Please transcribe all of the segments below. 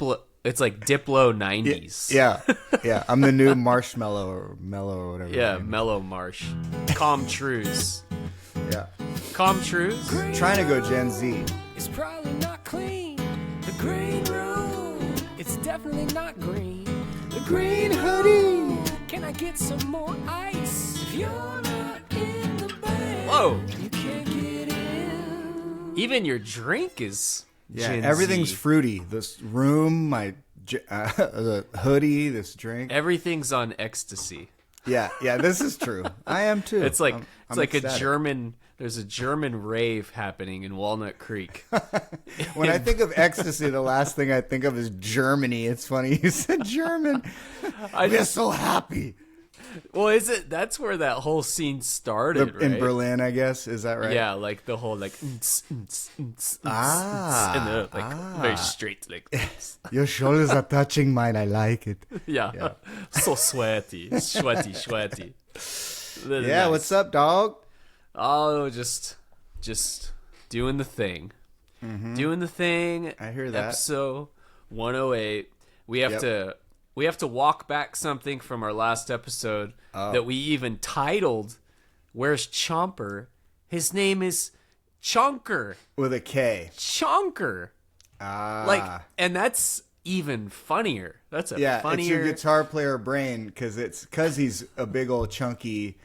Diplo. It's like Diplo 90s. Yeah. I'm the new Marshmallow or Mellow or whatever. Yeah, Mellow Marsh. Calm Trues. Yeah. Calm Trues? Trying to go Gen Z. It's probably not clean. The green room, it's definitely not green. The green hoodie, can I get some more ice? If you're not in the band, Whoa. you can't get in. Even your drink is Gen Everything's Z. fruity. This room, the hoodie, this drink. Everything's on ecstasy. Yeah, this is true. I am too. It's like I'm like ecstatic. a German. There's a German rave happening in Walnut Creek. When I think of ecstasy, the last thing I think of is Germany. It's funny you said German. We're so happy. Well, is it? That's where that whole scene started, right? In Berlin, I guess. Is that right? Yeah, like the whole like and they're like very straight, like Your shoulders are touching mine. I like it. yeah. So sweaty. Yeah, Nice. what's up, dog? Oh, just doing the thing. Doing the thing. I hear that. Episode 108. We have to walk back something from our last episode that we even titled Where's Chomper? His name is Chonker. With a K. Chonker. And that's even funnier. That's a funnier. It's your guitar player brain because he's a big old chunky,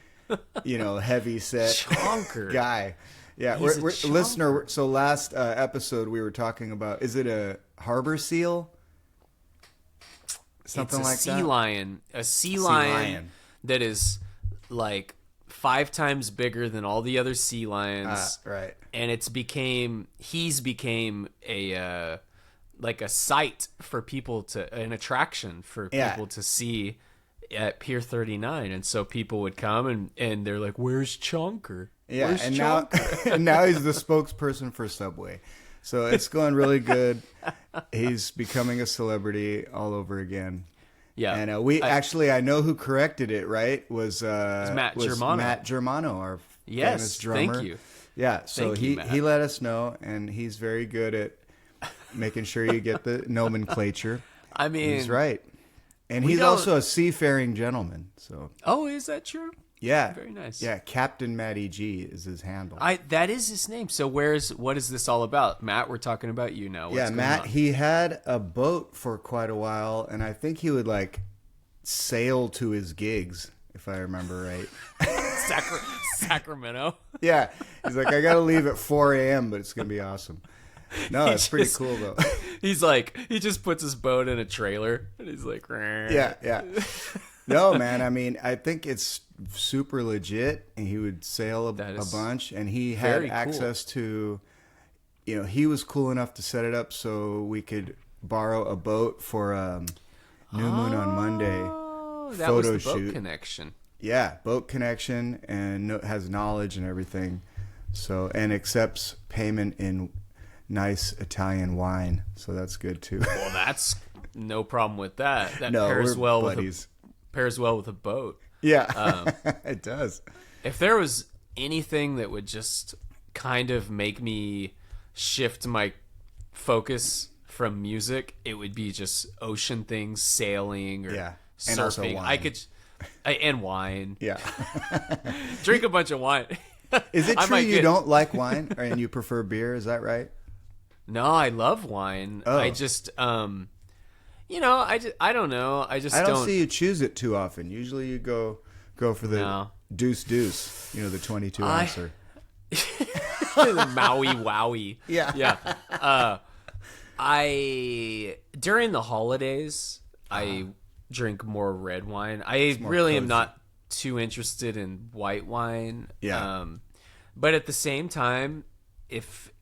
heavy set Chonker guy. Yeah, He's a we're chonker. listener. So last episode we were talking about, is it a harbor seal? Something like sea that. lion. A sea lion. lion that is like 5 times bigger than all the other sea lions. Right. And he's became a like a site for people an attraction for people to see at Pier 39. And so people would come and they're like, "Where's Chonker?" Yeah, Where's and Chonker? now he's the spokesperson for Subway. So it's going really good. He's becoming a celebrity all over again. Yeah. And I know who corrected it, right? Was Matt Germano. Matt Germano, our famous drummer. Thank you. Yeah, so Thank you, Matt. he let us know, and he's very good at making sure you get the nomenclature. I mean, He's right. And he's also a seafaring gentleman. So Oh, is that true? yeah. Very nice. Yeah, Captain Matty G is his handle. That is his name. So what is this all about? Matt, we're talking about you now. What's going Matt, on? he had a boat for quite a while, and I think he would sail to his gigs, if I remember right. Sacramento. Yeah, he's like, I gotta leave at 4 a.m., but it's gonna be awesome. No, it's pretty cool though. He's like, he just puts his boat in a trailer, and he's like, "Rrr." Yeah. No, man. I mean, I think it's super legit, and he would sail a bunch, and he had very cool. access to, he was cool enough to set it up so we could borrow a boat for New Moon on Monday That photo was the boat shoot. connection. Yeah, boat connection, and has knowledge and everything. So, and accepts payment in nice Italian wine. So that's good too. Well, that's no problem with that. That No, pairs we're well buddies. with a boat. Yeah, it does. If there was anything that would just kind of make me shift my focus from music, it would be just ocean things, sailing or And also surfing. wine. And wine. Yeah. Drink a bunch of wine. Is it I true might you get- don't like wine and you prefer beer? Is that right? No, I love wine. Oh. I just I don't know. I don't see you choose it too often. Usually you go for the No. deuce, the 22 ouncer. the Maui Wowie. Yeah. During the holidays, I drink more red wine. I really am cozy. not too interested in white wine. Yeah. But at the same time, if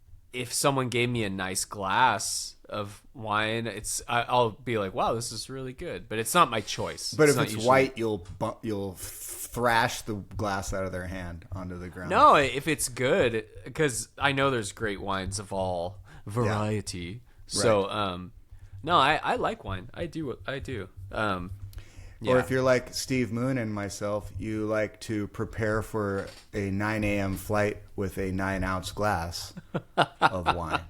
someone gave me a nice glass of wine, I'll be like, wow, this is really good. But it's not my choice. But if not it's usually- white, you'll thrash the glass out of their hand onto the ground. No, if it's good, because I know there's great wines of all variety. So, no, I like wine. I do. Or if you're like Steve Moon and myself, you like to prepare for a 9 a.m. flight with a 9-ounce glass of wine.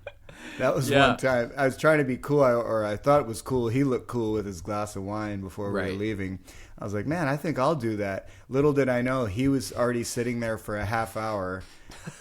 That was one time. I was trying to be cool, or I thought it was cool. He looked cool with his glass of wine before we were leaving. I was like, man, I think I'll do that. Little did I know, he was already sitting there for a half hour,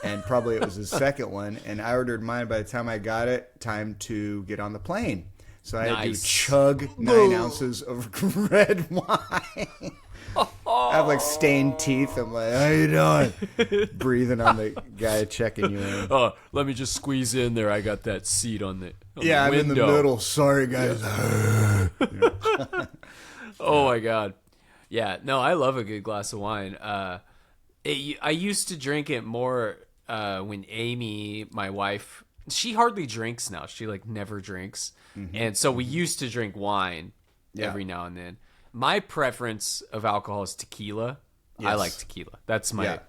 and probably it was his second one, and I ordered mine. By the time I got it, time to get on the plane. So I had to chug 9 ounces of red wine. I have like stained teeth. I'm like, how you doing? Breathing on the guy checking you in. Oh, let me just squeeze in there. I got that seat on the I'm in the middle. Sorry, guys. Oh my God. Yeah, no, I love a good glass of wine. I used to drink it more when Amy, my wife, she hardly drinks now. She like never drinks. Mm-hmm. And so we used to drink wine every now and then. My preference of alcohol is tequila. Yes. I like tequila. That's my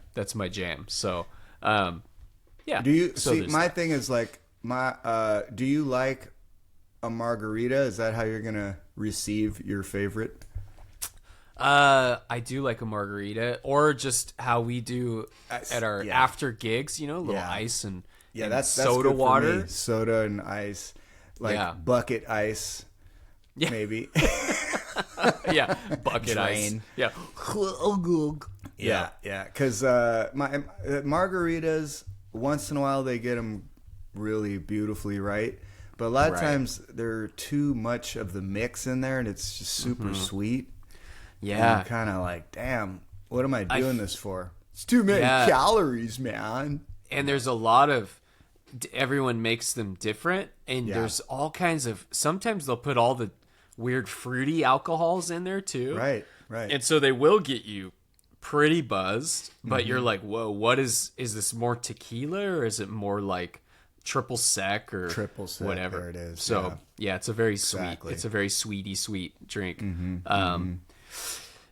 jam. So, yeah. Do you see? My thing is like do you like a margarita? Is that how you're gonna receive your favorite? I do like a margarita, or just how we do at our after gigs. You know, a little ice and that's soda water, soda and ice, like bucket ice, maybe. Yeah, bucket ice. Yeah. Because my margaritas, once in a while they get them really beautifully right, but a lot of times they're too much of the mix in there, and it's just super sweet. Yeah, kind of like, damn, what am I doing this for? It's too many calories, man. And there's a lot of everyone makes them different, and there's all kinds of. Sometimes they'll put all the weird fruity alcohols in there too. Right. And so they will get you pretty buzzed, but you're like, whoa, what is this more tequila, or is it more like triple sec or whatever? There it is. So it's a very sweet, it's a very sweet drink.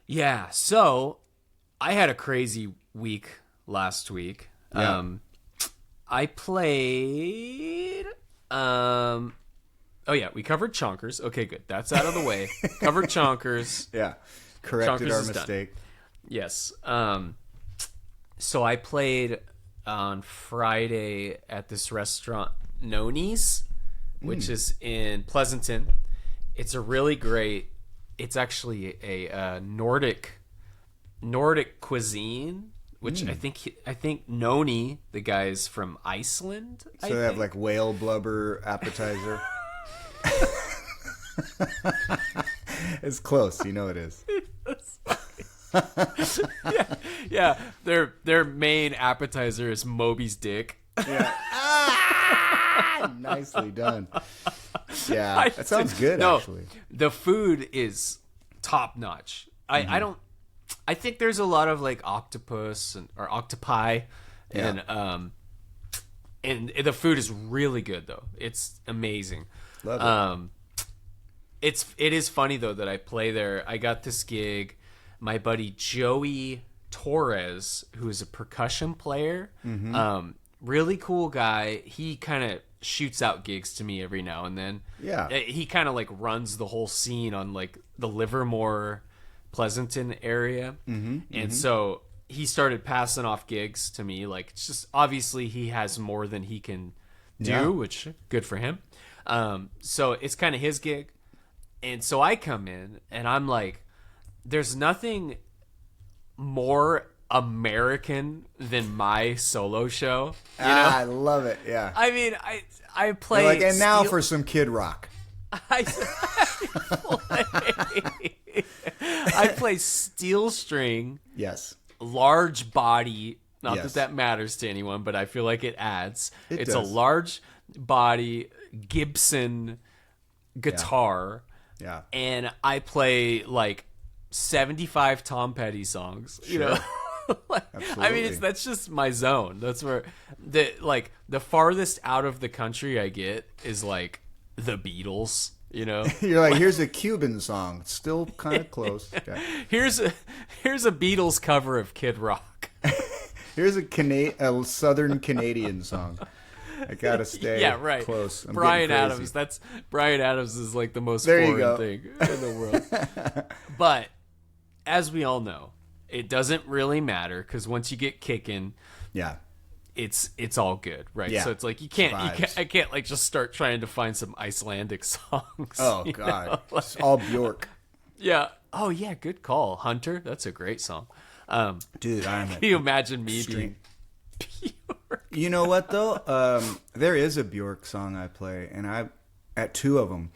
Yeah. So I had a crazy week last week. I played, we covered Chonkers. Okay, good. That's out of the way. Covered Chonkers. Yeah. Corrected our mistake. Done. Yes. So I played on Friday at this restaurant, Noni's, which is in Pleasanton. It's a really great, it's actually a Nordic cuisine, which I think Noni, the guy's from Iceland. So they have like whale blubber appetizer. It's close, you know it is. Yeah. Their main appetizer is Moby's dick. Yeah. Nicely done. Yeah, that sounds good. Actually, the food is top notch. I think there's a lot of like octopus or octopi, and the food is really good though. It's amazing. Love it. It is funny though that I play there. I got this gig. My buddy Joey Torres, who is a percussion player, really cool guy. He kind of shoots out gigs to me every now and then. Yeah, he kind of like runs the whole scene on like the Livermore, Pleasanton area, and so he started passing off gigs to me. Like, it's just obviously he has more than he can do, which good for him. So it's kind of his gig. And so I come in and I'm like, there's nothing more American than my solo show. You know? I love it. Yeah. I mean, I play. Like, and now for some Kid Rock. I play steel string. Yes. Large body. Not that matters to anyone, but I feel like it adds. It's a large body Gibson guitar. Yeah. And I play like 75 Tom Petty songs. Sure. You know? I mean, that's just my zone. That's where the farthest out of the country I get is like the Beatles. You know, you're like, here's a Cuban song, still kind of close. Okay. Here's a Beatles cover of Kid Rock. Here's a Southern Canadian song. I gotta stay close. Bryan Adams. Bryan Adams is like the most foreign thing in the world. But as we all know, it doesn't really matter because once you get kicking, it's all good, right? Yeah. So it's like I can't like just start trying to find some Icelandic songs. Oh God, it's all Bjork. Yeah. Oh yeah, good call, Hunter. That's a great song. Dude, can you imagine me being Bjork? You know what though? There is a Bjork song I play, and I at 2 of them.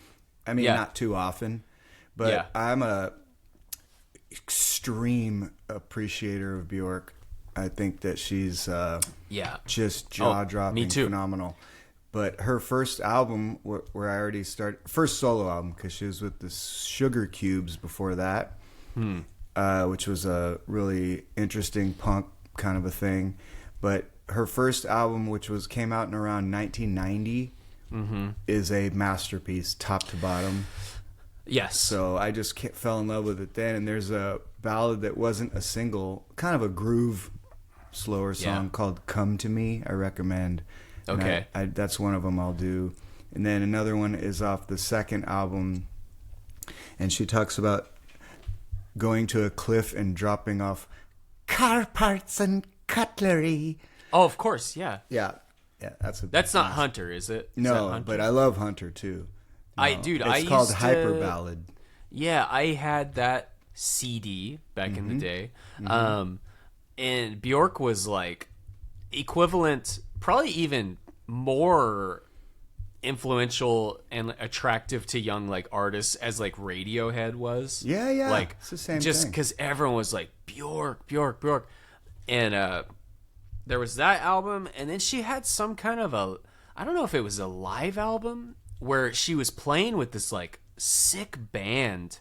I mean, not too often, but I'm a extreme appreciator of Bjork. I think that she's just jaw-dropping, phenomenal. But her first album, where I already started, first solo album, because she was with the Sugar Cubes before that, which was a really interesting punk kind of a thing. But her first album, which came out in around 1990, is a masterpiece, top to bottom. Yes. So I just fell in love with it then. And there's a ballad that wasn't a single, kind of a groove, slower song called "Come to Me." I recommend. Okay. And that's one of them I'll do. And then another one is off the second album, and she talks about going to a cliff and dropping off car parts and cutlery. Oh, of course, yeah. Yeah. That's not Hunter, is it? No, but I love Hunter too. It's called Hyper Ballad. Yeah, I had that CD back in the day. And Bjork was like equivalent, probably even more influential and attractive to young like artists as like Radiohead was. Yeah. Like it's the same just thing. because everyone was like Bjork, and there was that album, and then she had some kind of I don't know if it was a live album where she was playing with this like sick band,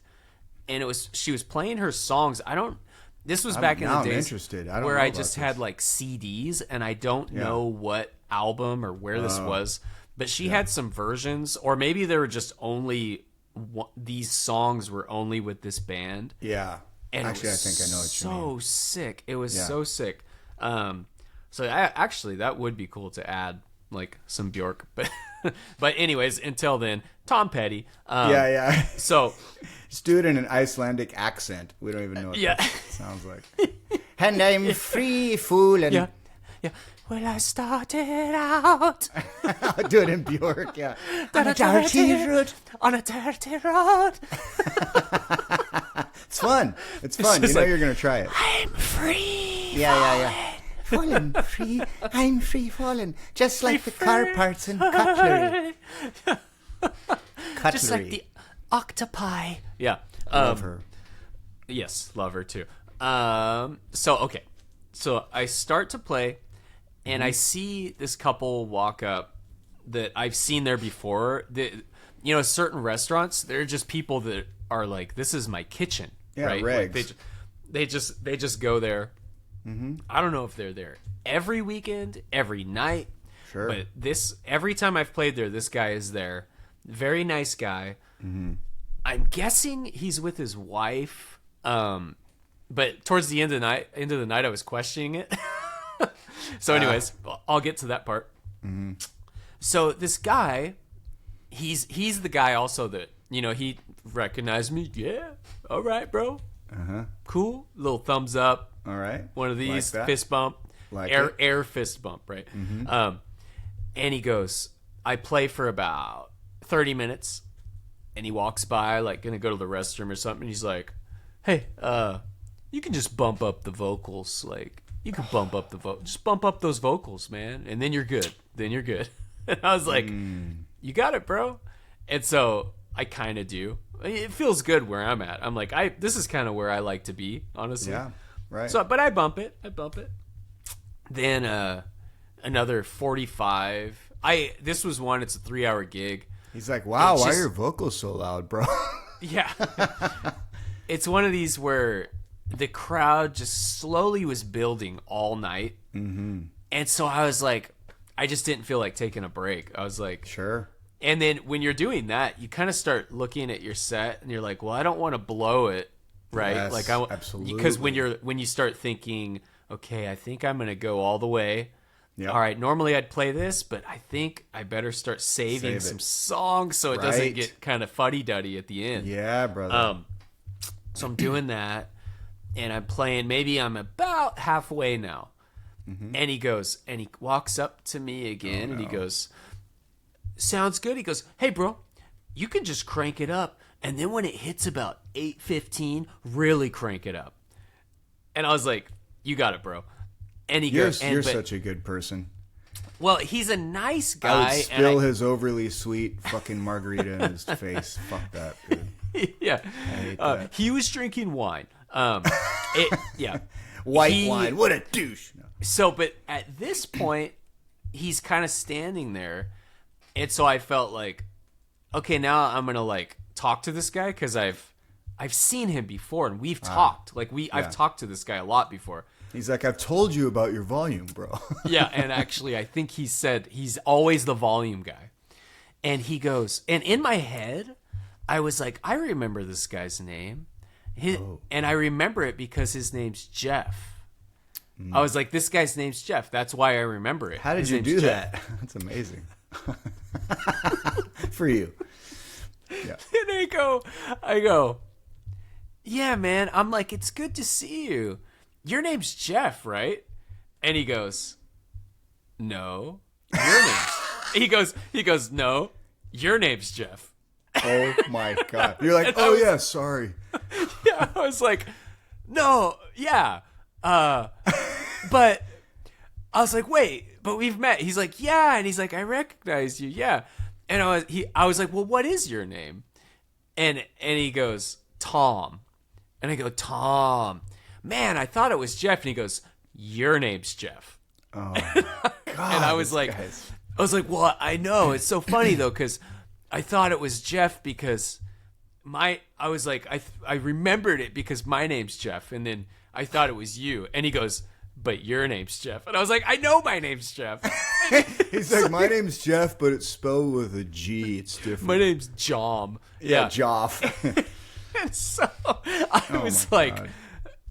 and she was playing her songs. This was back in the days interested. where I just had like CDs, and I don't know what album or where this was, but she had some versions, or maybe there were just only these songs were only with this band. Yeah, and actually, I think I know what you mean. So sick! It was so sick. So actually, that would be cool to add like some Bjork, but anyways, until then, Tom Petty. So just do it in an Icelandic accent. We don't even know what that sounds like. And I'm free fooling. Yeah. Well, I started out. I'll do it in Bjork. Yeah. On a dirty road. It's fun. It's fun. You know you're gonna try it. I'm free. Yeah. Falling free, I'm free falling, just like the car parts and cutlery. Just like the octopi. Yeah. Love her. Yes, love her too. So I start to play, and I see this couple walk up that I've seen there before. Certain restaurants, they're just people that are like, this is my kitchen. Yeah, right? regs. Like they just go there. I don't know if they're there every weekend, every night. Sure. But every time I've played there, this guy is there. Very nice guy. I'm guessing he's with his wife. But towards the end of the night, I was questioning it. So, anyways, I'll get to that part. So this guy, he's the guy also that he recognized me. Yeah, all right, bro. Cool. Little thumbs up. All right. One of these, like fist bump, air fist bump, right? And he goes, I play for about 30 minutes, and he walks by, like, gonna go to the restroom or something, and he's like, hey, you can just bump up the vocals, like, you can bump up just bump up those vocals, man, and then you're good. And I was like, you got it, bro. And so I kind of do. It feels good where I'm at. I'm like, this is kind of where I like to be, honestly. Yeah. Right. So, but I bump it. Then another 45. This was one. It's a 3-hour gig. He's like, wow, why are your vocals so loud, bro? Yeah. It's one of these where the crowd just slowly was building all night, and so I was like, I just didn't feel like taking a break. I was like, sure. And then when you're doing that, you kind of start looking at your set, and you're like, well, I don't want to blow it. Right, yes, like absolutely. Because when you start thinking, okay, I think I'm gonna go all the way. Yep. All right, normally I'd play this, but I think I better start saving some songs so it doesn't get kind of fuddy-duddy at the end. Yeah, brother. So I'm doing that, and I'm playing. Maybe I'm about halfway now, And he goes, and he walks up to me again, and he goes, sounds good. He goes, hey, bro, you can just crank it up. And then when it hits about 8:15, really crank it up. And I was like, you got it, bro. And he goes, you're such a good person. Well, he's a nice guy. I would spill his overly sweet fucking margarita in his face. Fuck that, dude. Yeah. I hate that. He was drinking wine. White wine. What a douche. No. So, but at this point, he's kind of standing there. And so I felt like, okay, now I'm going to like talk to this guy because I've seen him before and we've talked. Like I've talked to this guy a lot before. He's like, I've told you about your volume, bro. Yeah, and actually I think he said he's always the volume guy. And he goes, and in my head, I was like, I remember this guy's name. And I remember it because his name's Jeff. I was like, this guy's name's Jeff. That's why I remember it. How did you do that? That's amazing. For you. Yeah. And I go, yeah, man. I'm like, it's good to see you. Your name's Jeff, right? And he goes, no, your name's. He goes, no, your name's Jeff. Oh my God. You're like, yeah, sorry. Yeah, I was like, no, yeah. But I was like, wait, but we've met. He's like, yeah. And he's like, I recognize you. Yeah. And I was like, well, what is your name? And he goes, Tom. And I go, Tom. Man, I thought it was Jeff. And he goes, your name's Jeff. Oh, God. And I was like, well, I know. It's so funny, though, because I thought it was Jeff because I was like, I remembered it because my name's Jeff. And then I thought it was you. And he goes, but your name's Jeff. And I was like, I know my name's Jeff. He's like, my name's Jeff, but it's spelled with a G. It's different. My name's Jom. Yeah, Joff. And so I was like, God.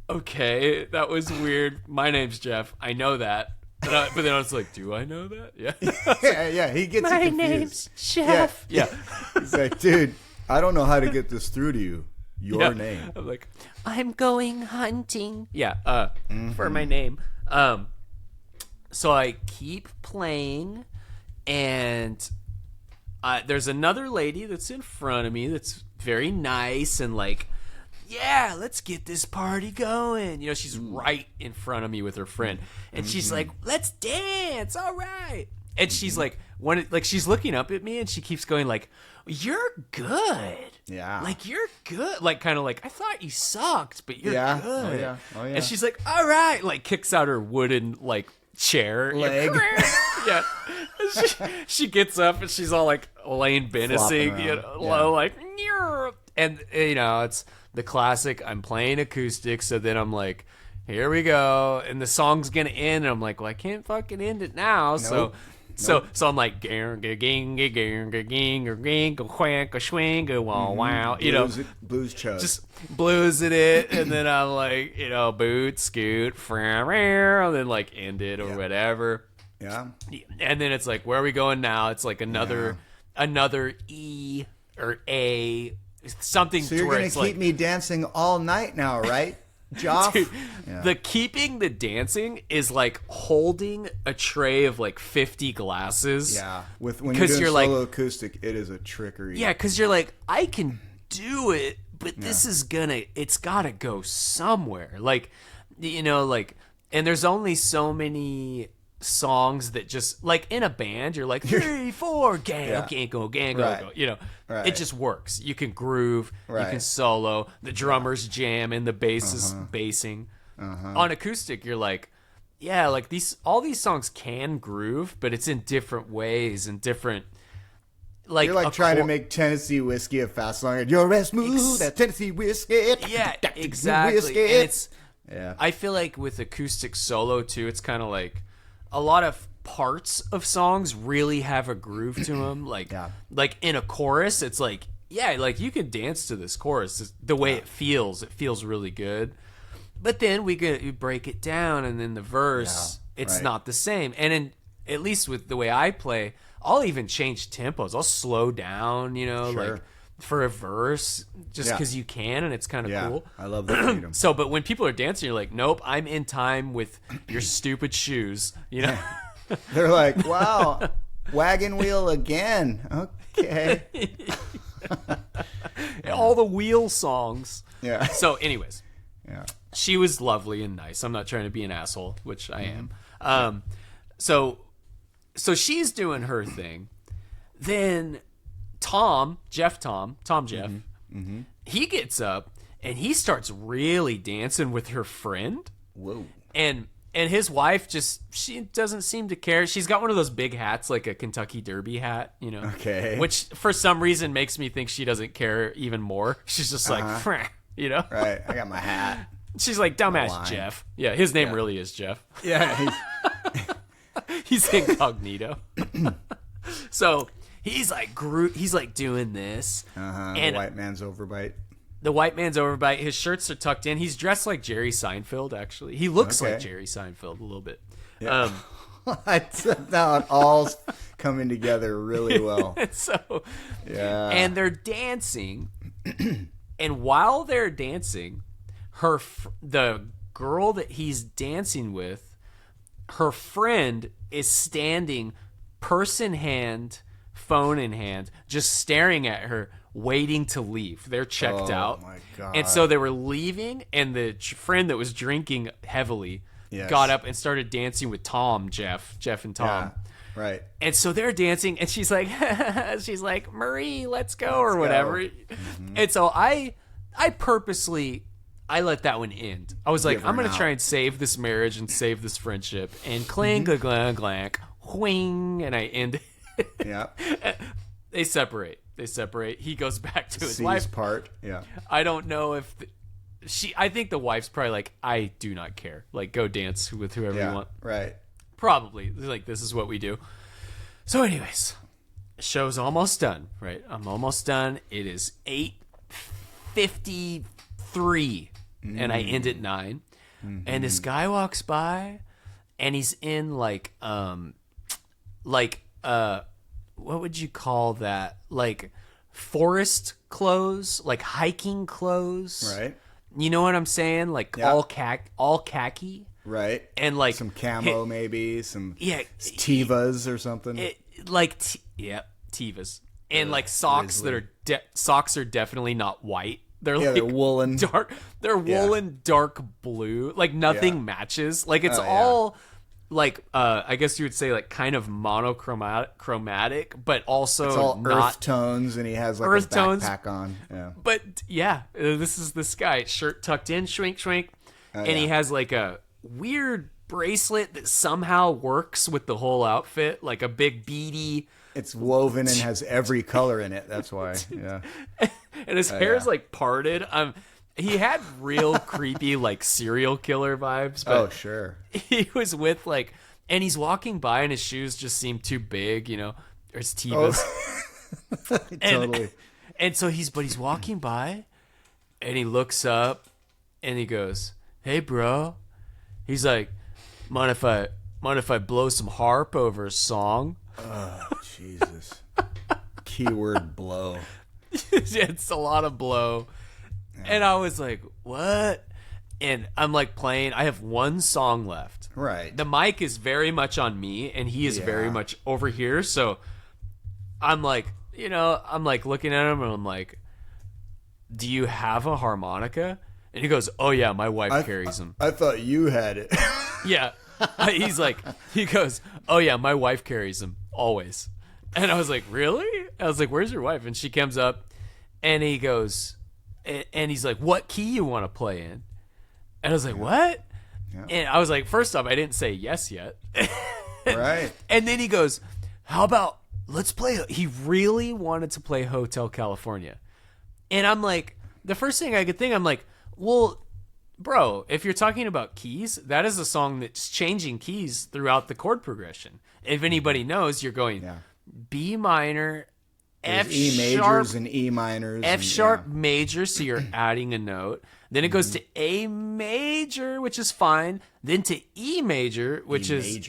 Okay, that was weird. My name's Jeff. I know that. But then I was like, do I know that? Yeah. Yeah. He gets my confused. Name's Jeff. Yeah. He's like, dude, I don't know how to get this through to you. Your name. I'm like, I'm going hunting. Yeah. For my name. So I keep playing, and there's another lady that's in front of me that's very nice and like, yeah, let's get this party going. You know, she's right in front of me with her friend, and she's like, let's dance. All right. And she's like, she's looking up at me, and she keeps going like, you're good. Yeah. Like, you're good. Like, kind of like, I thought you sucked, but you're good. Oh, yeah. And she's like, all right. Like, kicks out her wooden, like, chair. Leg. Yeah. She gets up, and she's all, like, Elaine Benissing, you know, like, and, you know, it's the classic, I'm playing acoustic, so then I'm like, here we go, and the song's gonna end, and I'm like, well, I can't fucking end it now, so I'm like, wow, you know, blues chug, just bluesing it, and then I'm like, you know, boot scoot, and then like end it or whatever. Yeah, and then it's like, where are we going now? It's like another E or A. Something. So you're gonna keep me dancing all night now, right, Joff? Dude, the keeping the dancing is like holding a tray of like 50 glasses. Yeah, when you're doing solo acoustic, it is a trickery. Yeah, because you're like, I can do it, but this is it's gotta go somewhere. Like, you know, like, and there's only so many songs that just like in a band you're like 3, 4 gang go you know, it just works. You can groove, you can solo, the drummers jam and the bass is bassing. On acoustic you're like, yeah, like all these songs can groove, but it's in different ways and different, like, you're like trying to make Tennessee whiskey a fast song, and you're as smooth that Tennessee whiskey. Yeah, exactly. Whiskey. And it's I feel like with acoustic solo too, it's kind of like a lot of parts of songs really have a groove to them. Like, like in a chorus, it's like, yeah, like you can dance to this chorus. The way it feels really good. But then we break it down, and then the verse, it's not the same. And at least with the way I play, I'll even change tempos. I'll slow down, you know, like for a verse just because you can, and it's kind of cool. I love the freedom. So, but when people are dancing, you're like, nope, I'm in time with your stupid shoes. You know, they're like, wow, wagon wheel again. Okay. All the wheel songs. Yeah. So, anyways, she was lovely and nice. I'm not trying to be an asshole, which I am. So she's doing her thing. Then Jeff, he gets up and he starts really dancing with her friend. Whoa. And his wife she doesn't seem to care. She's got one of those big hats, like a Kentucky Derby hat, you know. Okay. Which for some reason makes me think she doesn't care even more. She's just like, you know. Right. I got my hat. She's like, dumbass Jeff. Yeah, his name really is Jeff. Yeah. He's incognito. So he's like doing this. And the white man's overbite. The white man's overbite. His shirts are tucked in. He's dressed like Jerry Seinfeld, actually. He looks like Jerry Seinfeld a little bit. Yeah. Now it all's coming together really well. So, and they're dancing. And while they're dancing, the girl that he's dancing with, her friend is standing, purse in hand, phone in hand, just staring at her, waiting to leave. They're checked out. Oh my God. And so they were leaving, and the friend that was drinking heavily got up and started dancing with Jeff and Tom. Yeah, right. And so they're dancing, and she's like, Marie, let's go, or whatever. Mm-hmm. And so I purposely, I let that one end. I was like, I'm going to try and save this marriage and save this friendship. And clang, clang, clang, whing, and I end it. Yeah. They separate. He goes back to his wife. Part. Yeah. I don't know if I think the wife's probably like, I do not care. Like, go dance with whoever you want. Right. Probably. Like, this is what we do. So anyways, show's almost done, right? I'm almost done. It is 8:53 and I end at 9. Mm-hmm. And this guy walks by and he's in what would you call that? Like forest clothes, like hiking clothes. Right. You know what I'm saying? Like all khaki. Right. And like some camo maybe, some Tevas or something. Tevas. And like socks that are socks are definitely not white. They're like they're woolen. Dark. They're woolen dark blue. Like nothing matches. Like it's all like I guess you would say like kind of monochromatic, but also it's all not earth tones, and he has like earth a backpack on. Yeah. But this is this guy, shirt tucked in, schwink, and he has like a weird bracelet that somehow works with the whole outfit, like a big beady. It's woven and has every color in it. That's why. Yeah. And his hair is like parted. He had real creepy, like, serial killer vibes. But sure. He was with, like, and he's walking by and his shoes just seem too big, you know, or his Tevas. Totally. And so he's walking by and he looks up and he goes, "Hey, bro." He's like, mind if I blow some harp over a song? Oh, Jesus. Keyword blow. It's a lot of blow. And I was like, what? And I'm like playing. I have one song left. Right. The mic is very much on me, and he is very much over here. So I'm like, I'm like looking at him, and I'm like, do you have a harmonica? And he goes, oh, yeah, my wife carries them. I thought you had it. Yeah. He goes, oh, yeah, my wife carries them always. And I was like, really? I was like, where's your wife? And she comes up, and he goes... And he's like, what key you want to play in? And I was like, what? Yeah. And I was like, first off, I didn't say yes yet. Right. And then he goes, how about let's play? He really wanted to play Hotel California. And I'm like, the first thing I could think, I'm like, well, bro, if you're talking about keys, that is a song that's changing keys throughout the chord progression. If anybody knows, you're going B minor, F E majors sharp, and E minors. F sharp major, so you're adding a note. Then it goes to A major, which is fine. Then to E major, which is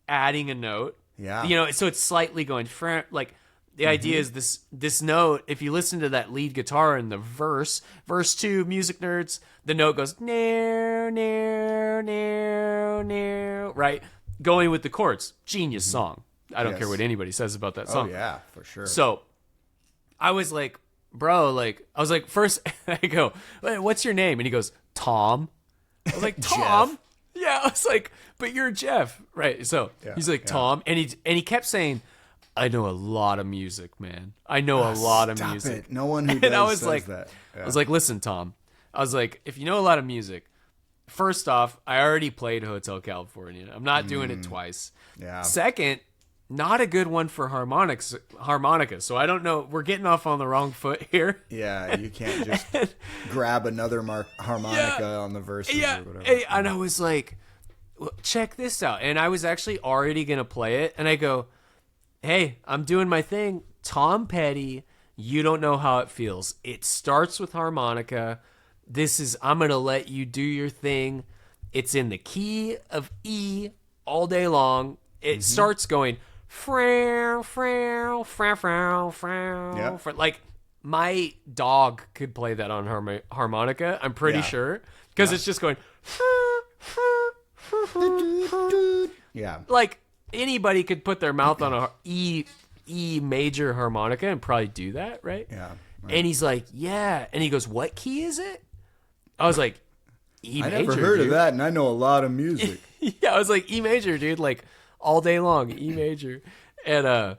adding a note. Yeah. So it's slightly going like The idea is this note, if you listen to that lead guitar in the verse 2, music nerds, the note goes, near, near, near, near, right? Going with the chords. Genius song. I don't care what anybody says about that song. Oh, yeah, for sure. So I was like, bro, first I go, "Wait, what's your name?" And he goes, Tom. I was like, Tom? Yeah, I was like, but you're Jeff. Right. So he's like, Tom. And he kept saying, I know a lot of music, man. I know a lot of music. It. No one who does says that. Yeah. I was like, listen, Tom. I was like, if you know a lot of music, first off, I already played Hotel California. I'm not doing it twice. Yeah. Second, not a good one for harmonica. So I don't know. We're getting off on the wrong foot here. Yeah, you can't just grab another harmonica on the verses or whatever. And I was like, well, check this out. And I was actually already going to play it. And I go, hey, I'm doing my thing. Tom Petty, you don't know how it feels. It starts with harmonica. I'm going to let you do your thing. It's in the key of E all day long. It starts going, frow, frow, frow, frow, frow. Like, my dog could play that on harmonica, I'm pretty sure. Because it's just going, yeah. Like, anybody could put their mouth on a E major harmonica and probably do that, right? Yeah. Right. And he's like, yeah. And he goes, what key is it? I was like, E major. I never heard of that, and I know a lot of music. Yeah, I was like, E major, dude. Like, all day long, E major. And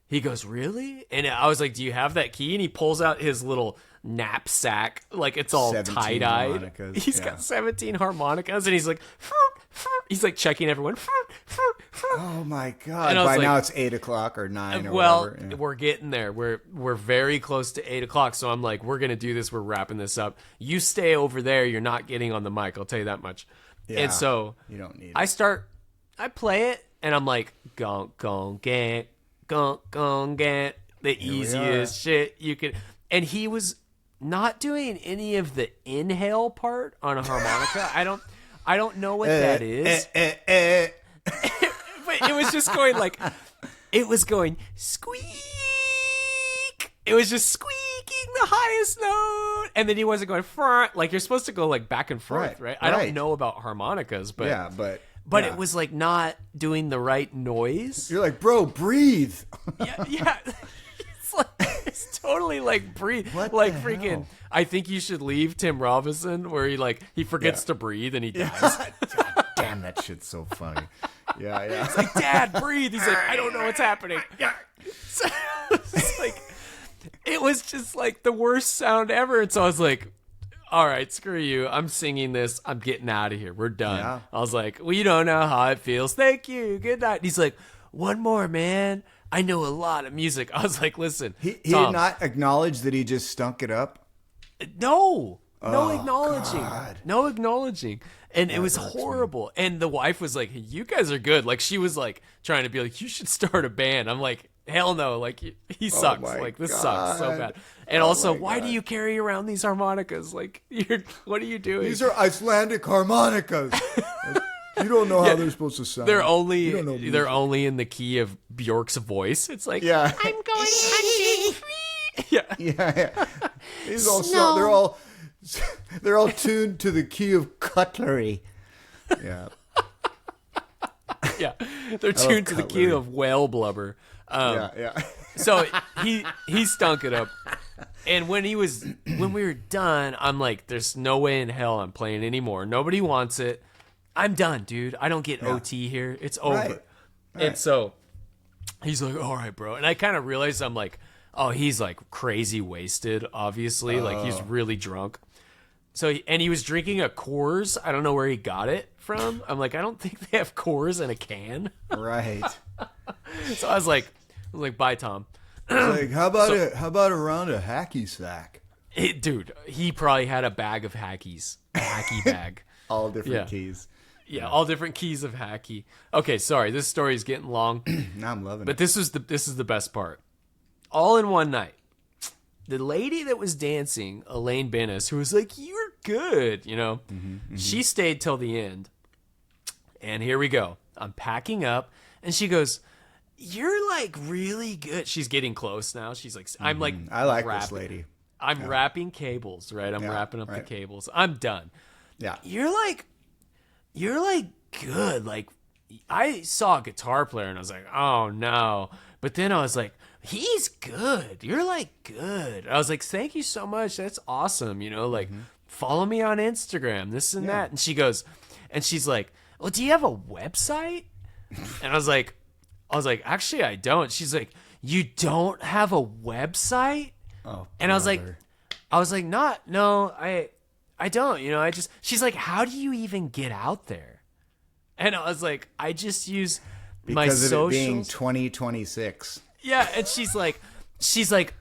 he goes, really? And I was like, do you have that key? And he pulls out his little knapsack, like it's all tie-dyed. He's got 17 harmonicas, and he's like checking everyone. Oh my god! By now it's 8 o'clock or 9 or whatever. Yeah. We're getting there. We're very close to 8 o'clock. So I'm like, we're gonna do this. We're wrapping this up. You stay over there. You're not getting on the mic. I'll tell you that much. Yeah, and so you don't need. I play it, and I'm like, gong gong gant, gong gong gant, the easiest shit you could. And he was not doing any of the inhale part on a harmonica. I don't know what that is. But it was just going like, it was going squeak. It was just squeaking the highest note. And then he wasn't going front. Like, you're supposed to go like back and forth, right? I don't know about harmonicas, but yeah, but it was like not doing the right noise. You're like, bro, breathe. Yeah. It's totally like breathe. What like the freaking hell? I Think You Should Leave, Tim Robinson, where he forgets to breathe and he dies. God damn, that shit's so funny. Yeah. It's like, Dad, breathe. He's like, I don't know what's happening. So it's like, it was just like the worst sound ever. And so I was like, all right, screw you. I'm singing this. I'm getting out of here. We're done. Yeah. I was like, well, you don't know how it feels. Thank you. Good night. And he's like, one more, man. I know a lot of music. I was like, listen. He did not acknowledge that he just stunk it up? No acknowledging. God. No acknowledging. And it was horrible. Me. And the wife was like, hey, you guys are good. Like, she was like trying to be like, you should start a band. I'm like, hell no. Like, he sucks. Like, this sucks so bad. And also, why do you carry around these harmonicas? Like, what are you doing? These are Icelandic harmonicas. You don't know how they're supposed to sound. They're only in the key of Bjork's voice. It's like, I'm going hunting. Yeah. They're all tuned to the key of cutlery. Yeah. Yeah. They're tuned to the key of whale blubber. Yeah. So he stunk it up. And when we were done, I'm like, there's no way in hell I'm playing anymore. Nobody wants it. I'm done, dude. I don't get OT here. It's over. Right. And so he's like, all right, bro. And I kind of realized, I'm like, oh, he's like crazy wasted, obviously. Like, he's really drunk. So, he was drinking a Coors. I don't know where he got it from. I'm like, I don't think they have Coors in a can. Right. So I was like, bye, Tom. Like, how about a round of hacky sack? Dude, he probably had a bag of hackies. A hacky bag. All different keys. Yeah, all different keys of hacky. Okay, sorry, this story is getting long. No, I'm loving it. But this is the best part. All in one night. The lady that was dancing, Elaine Bennis, who was like, "You're good," she stayed till the end. And here we go. I'm packing up, and she goes, you're like really good. She's getting close now. She's like, I'm like, I like this lady. I'm wrapping cables, right? I'm wrapping up the cables. I'm done. Yeah. You're like good. Like, I saw a guitar player and I was like, oh no. But then I was like, he's good. You're like good. I was like, thank you so much. That's awesome. You know, like, follow me on Instagram, this and that. And she's like, well, do you have a website? And I was like, actually, I don't. She's like, you don't have a website? Oh, and I was like, no, I don't, you know, she's like, how do you even get out there? And I was like, I just use my socials. Because of it being 2026. Yeah. And she's like,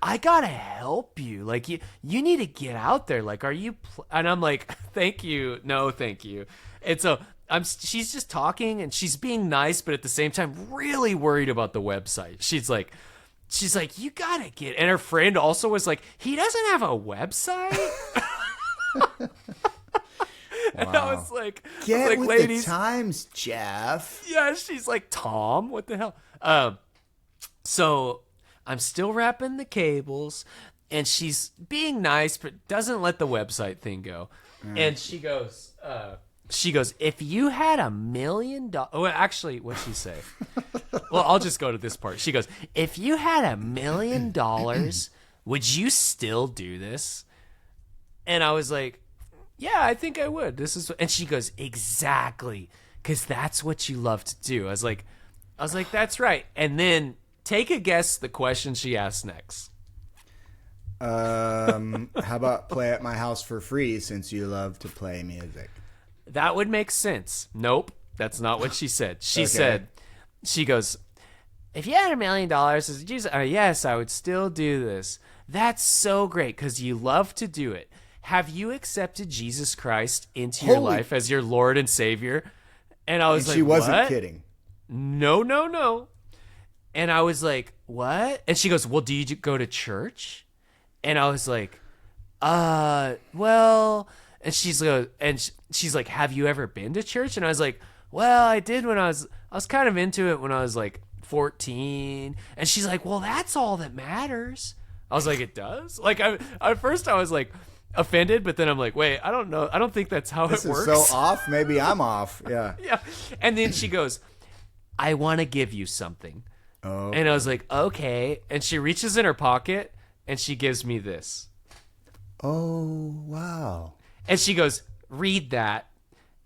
I gotta help you. Like, you need to get out there. Like, are you, and I'm like, thank you. No, thank you. And so she's just talking and she's being nice, but at the same time, really worried about the website. She's like, you gotta get, and her friend also was like, he doesn't have a website. And I was like, get with ladies, the times, Jeff. Yeah, she's like, Tom, what the hell? So I'm still wrapping the cables, and she's being nice, but doesn't let the website thing go. And she goes, if you had $1 million, well, actually, what'd she say? Well, I'll just go to this part. She goes, if you had $1 million, would you still do this? And I was like, yeah, I think I would. And she goes, exactly, because that's what you love to do. I was like, that's right. And then take a guess the question she asked next. How about play at my house for free since you love to play music? That would make sense. Nope, that's not what she said. She goes, if you had $1 million, yes, I would still do this. That's so great because you love to do it. Have you accepted Jesus Christ into your life as your Lord and Savior? And I was like, she wasn't what? kidding. No. And I was like, what? And she goes, well, do you go to church? And I was like, well, and she's like, have you ever been to church? And I was like, well, I did when I was kind of into it when I was like 14. And she's like, well, that's all that matters. I was like, it does? Like, at first I was like offended, but then I'm like, wait, I don't know. I don't think that's how it works. This is so off. Maybe I'm off. Yeah. Yeah. And then she goes, I want to give you something. Oh. And I was like, okay. And she reaches in her pocket and she gives me this. Oh, wow. And she goes, read that.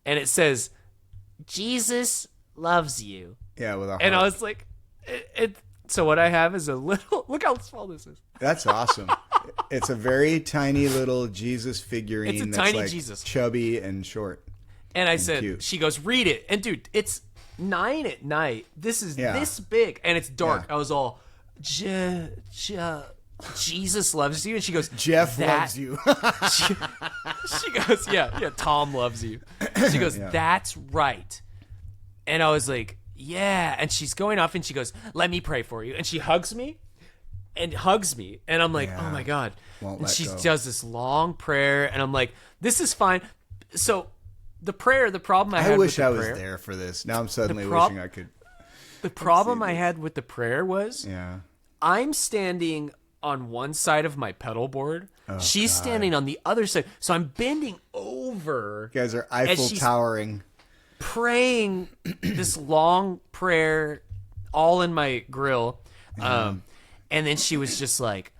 And it says, Jesus loves you. Yeah, with a heart. And I was like, so what I have is a little, look how small this is. That's awesome. It's a very tiny little Jesus figurine. It's a that's tiny like Jesus. Chubby and short. And I said, cute. She goes, read it. And dude, it's 9 at night. This is this big and it's dark. Yeah. I was all, Jesus loves you. And she goes, Jeff loves you. she goes, yeah, Tom loves you. She goes, that's right. And I was like, yeah. And she's going off and she goes, let me pray for you. And she hugs me. And I'm like, oh my God. And she does this long prayer. And I'm like, this is fine. So the problem I had with the prayer. I wish I was there for this. Now I'm suddenly wishing I could. The problem I had with the prayer was I'm standing on one side of my pedal board. She's standing on the other side. So I'm bending over. You guys are Eiffel Towering. Praying this long prayer all in my grill. And then she was just like,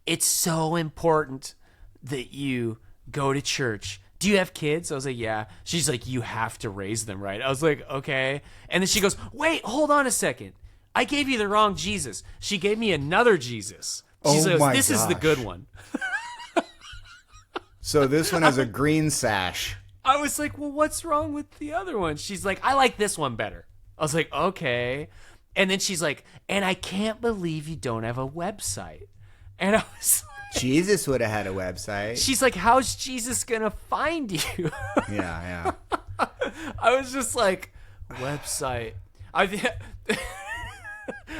it's so important that you go to church. Do you have kids? I was like, yeah. She's like, you have to raise them, right? I was like, okay. And then she goes, wait, hold on a second. I gave you the wrong Jesus. She gave me another Jesus. She says, this is the good one. So this one has a green sash. I was like, well, what's wrong with the other one? She's like, I like this one better. I was like, okay. And then she's like, and I can't believe you don't have a website. And I was like, Jesus would have had a website. She's like, how's Jesus going to find you? Yeah. I was just like, website.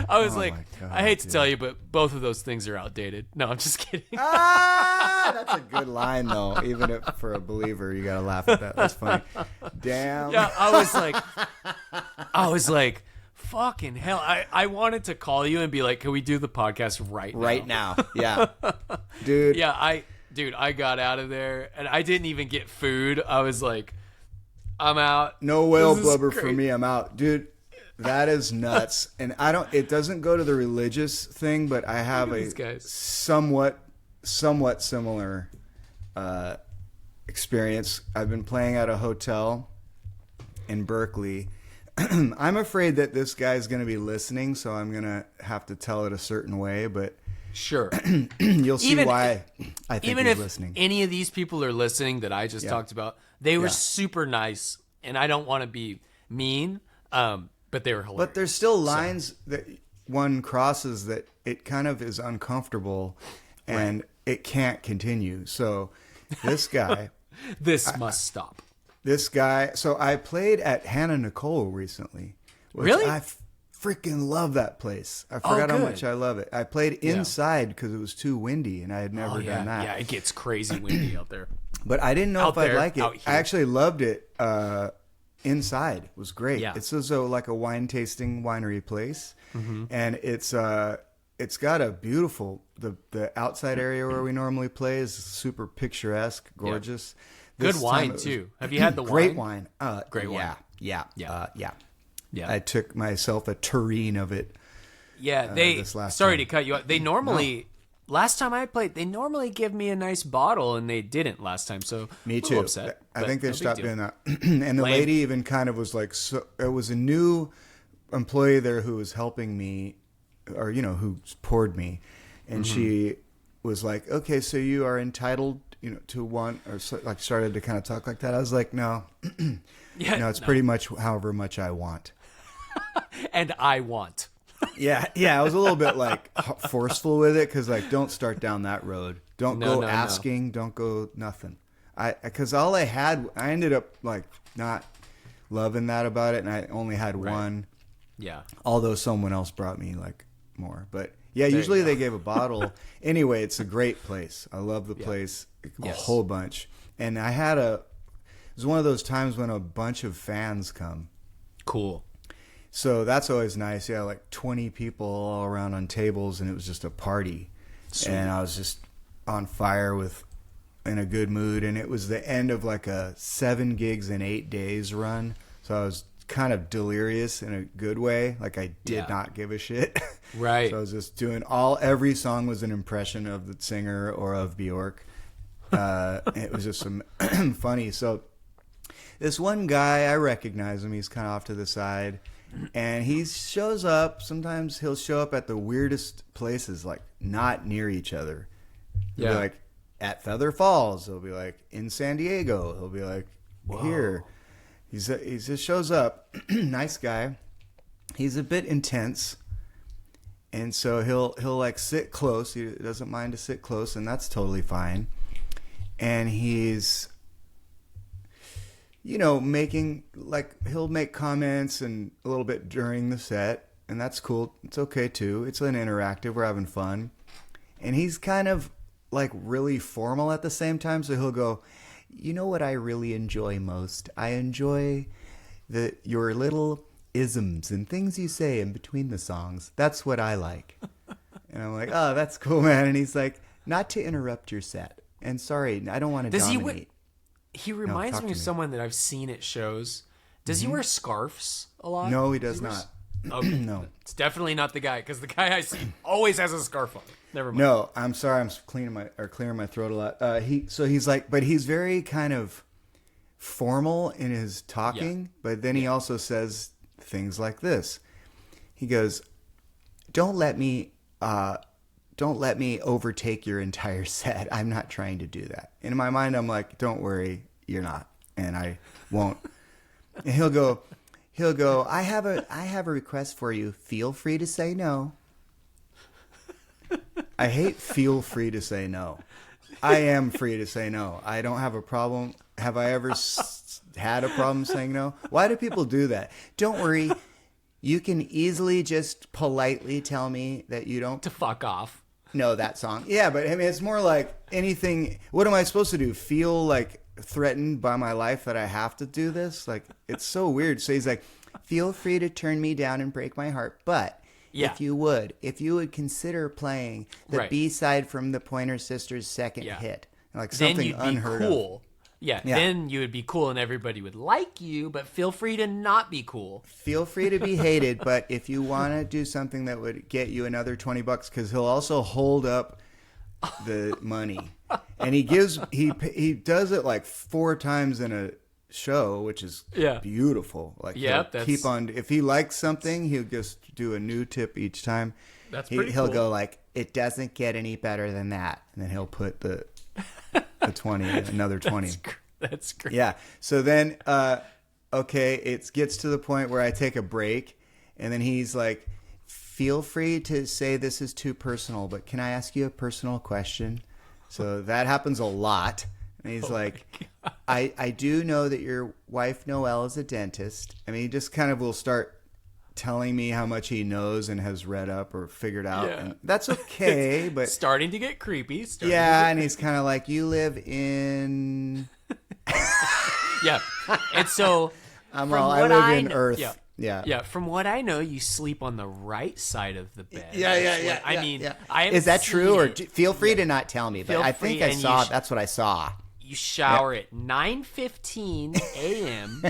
I was like, God, I hate to tell you, but both of those things are outdated. No, I'm just kidding. That's a good line, though. Even if for a believer, you got to laugh at that. That's funny. Damn. Yeah, I was like, Fucking hell. I wanted to call you and be like, can we do the podcast right now? Yeah. Dude. Yeah, I got out of there and I didn't even get food. I was like, I'm out. No whale blubber for me. I'm out. Dude, that is nuts. And it doesn't go to the religious thing, but I have a somewhat similar experience. I've been playing at a hotel in Berkeley. I'm afraid that this guy's going to be listening, so I'm going to have to tell it a certain way, but sure. You'll see why I think even he's if listening. Any of these people are listening that I just talked about, they were super nice, and I don't want to be mean, but they were hilarious. But there's still lines that one crosses that it kind of is uncomfortable, and it can't continue. So this guy... this must stop. This guy... So I played at Hannah Nicole recently. Really? I freaking love that place. I forgot how much I love it. I played inside because it was too windy, and I had never done that. Yeah, it gets crazy windy out there. But I didn't know if I'd like it. I actually loved it inside. It was great. Yeah. It's also like a wine tasting winery place, and it's got a beautiful the outside area where we normally play is super picturesque, gorgeous. Yeah. Good wine too. Have you had the great wine? Great wine. Yeah. Yeah. I took myself a tureen of it. Yeah, sorry to cut you off. They normally last time I played, they normally give me a nice bottle, and they didn't last time. So me too. Upset, I think they stopped doing that. And the lady even kind of was like, so it was a new employee there who was helping me, or who poured me, and she was like, "Okay, so you are entitled, to one," or like started to kind of talk like that. I was like, "No, it's pretty much however much I want." And I want. Yeah, I was a little bit like forceful with it because like, don't start down that road. Don't go asking. Don't go nothing. Because all I ended up like not loving that about it, and I only had one. Yeah. Although someone else brought me like more, but yeah, usually they gave a bottle. Anyway, it's a great place. I love the place a whole bunch, and it was one of those times when a bunch of fans come. Cool. So that's always nice. Yeah, like 20 people all around on tables, and it was just a party. Sweet. And I was just on fire in a good mood. And it was the end of like a 7 gigs in 8 days run. So I was kind of delirious in a good way. Like I did not give a shit. Right. So I was just doing every song was an impression of the singer or of Bjork. It was just funny. So this one guy, I recognize him. He's kind of off to the side. And he shows up. Sometimes he'll show up at the weirdest places, like not near each other. He'll be like at Feather Falls. He'll be like in San Diego. He'll be like here. He just shows up. Nice guy. He's a bit intense, and so he'll like sit close. He doesn't mind to sit close, and that's totally fine. And he's making he'll make comments and a little bit during the set, and that's cool. It's okay too. It's an interactive. We're having fun. And he's kind of like really formal at the same time. So he'll go, "You know what I really enjoy most? I enjoy your little isms and things you say in between the songs. That's what I like." And I'm like, "Oh, that's cool, man." And he's like, "Not to interrupt your set. And sorry, I don't want to dominate." He reminds me of someone that I've seen at shows. Does he wear scarves a lot? No, he does not. Okay. No. It's definitely not the guy, because the guy I see always has a scarf on. Never mind. No, I'm sorry. I'm clearing my throat a lot. He's like, but he's very kind of formal in his talking, but then he also says things like this. He goes, Don't let me overtake your entire set. I'm not trying to do that." And in my mind, I'm like, "Don't worry, you're not, and I won't." And he'll go, I have a request for you. Feel free to say no." I hate "feel free to say no." I am free to say no. I don't have a problem. Have I ever had a problem saying no? Why do people do that? Don't worry. You can easily just politely tell me that you don't... To fuck off. Know that song. Yeah, but I mean, it's more like anything... What am I supposed to do? Feel like threatened by my life that I have to do this? Like, it's so weird. So he's like, feel free to turn me down and break my heart. But if you would consider playing the B-side from the Pointer Sisters' second hit, like something unheard of. Yeah, then you would be cool and everybody would like you, but feel free to not be cool. Feel free to be hated, but if you want to do something that would get you another $20, because he'll also hold up the money. And he does it like 4 times in a show, which is beautiful. Like keep on, if he likes something, he'll just do a new tip each time. That's pretty He'll cool. go like, it doesn't get any better than that. And then he'll put the 20, another 20. That's great. Yeah. So then, it gets to the point where I take a break, and then he's like, feel free to say this is too personal, but can I ask you a personal question? So that happens a lot. And he's I do know that your wife Noelle is a dentist. I mean, he just kind of will start telling me how much he knows and has read up or figured out. Yeah. And that's okay, but starting to get creepy. And he's kind of like, you live in... Yeah. And so I live in Earth. Yeah. From what I know, you sleep on the right side of the bed. I mean, is that true? Or feel free to not tell me, but I think I saw. That's what I saw. You shower at 9:15 a.m.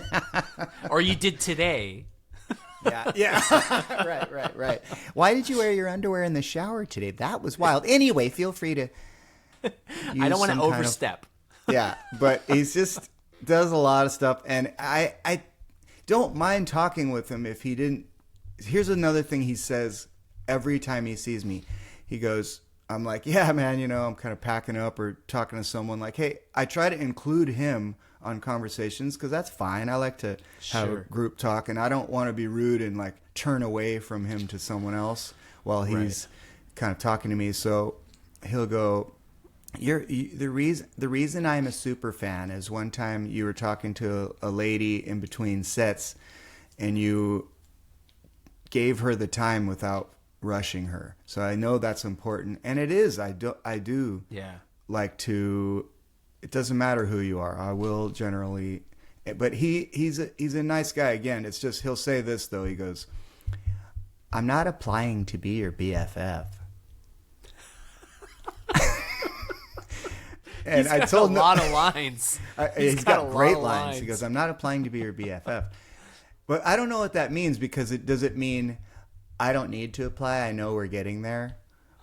or you did today. Right. Why did you wear your underwear in the shower today? That was wild. Anyway, feel free to. I don't want to overstep. But he's just does a lot of stuff, and I don't mind talking with him if he didn't. Here's another thing he says every time he sees me. He goes, I'm like, yeah, man, I'm kind of packing up or talking to someone like, hey, I try to include him on conversations because that's fine. I like to have a group talk, and I don't want to be rude and like turn away from him to someone else while he's kind of talking to me. So he'll go, the reason I'm a super fan is one time you were talking to a lady in between sets, and you gave her the time without rushing her. So I know that's important, and it is. I do. Like to. It doesn't matter who you are. I will generally, but he's a nice guy. Again, it's just he'll say this though. He goes, "I'm not applying to be your BFF." And I told him a lot of lines. He's got great lines. He goes, "I'm not applying to be your BFF," but I don't know what that means, because does it mean I don't need to apply? I know we're getting there,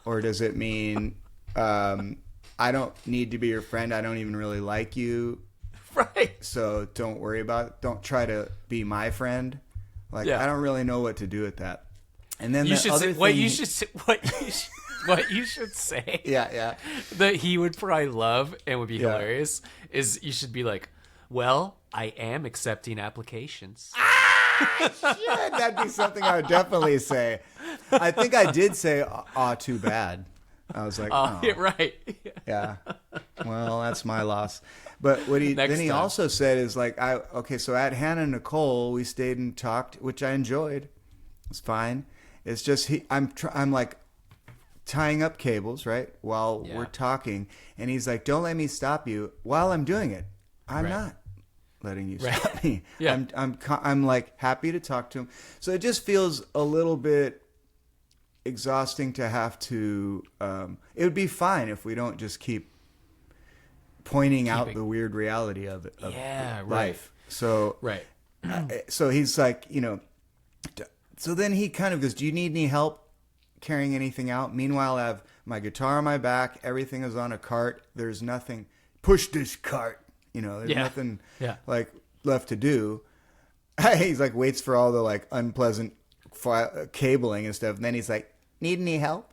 or does it mean I don't need to be your friend? I don't even really like you, right? So don't worry about it. Don't try to be my friend. Like I don't really know what to do with that. And then what you should say, that he would probably love and would be hilarious is you should be like, well, I am accepting applications. Shit, that'd be something I would definitely say. I think I did say, too bad. I was like, oh. Right. Yeah. Well, that's my loss. But what he also said is like, so at Hannah and Nicole, we stayed and talked, which I enjoyed. It's fine. It's just I'm like tying up cables, right, while we're talking, and he's like, don't let me stop you while I'm doing it. I'm not letting you stop me. I'm like happy to talk to him. So it just feels a little bit exhausting to have to it would be fine if we don't just keep pointing out the weird reality of it, of life. So so he's like, so then he kind of goes, do you need any help carrying anything out? Meanwhile, I have my guitar on my back, everything is on a cart, there's nothing, push this cart, there's nothing like left to do. He's like waits for all the like unpleasant cabling and stuff, and then he's like, need any help?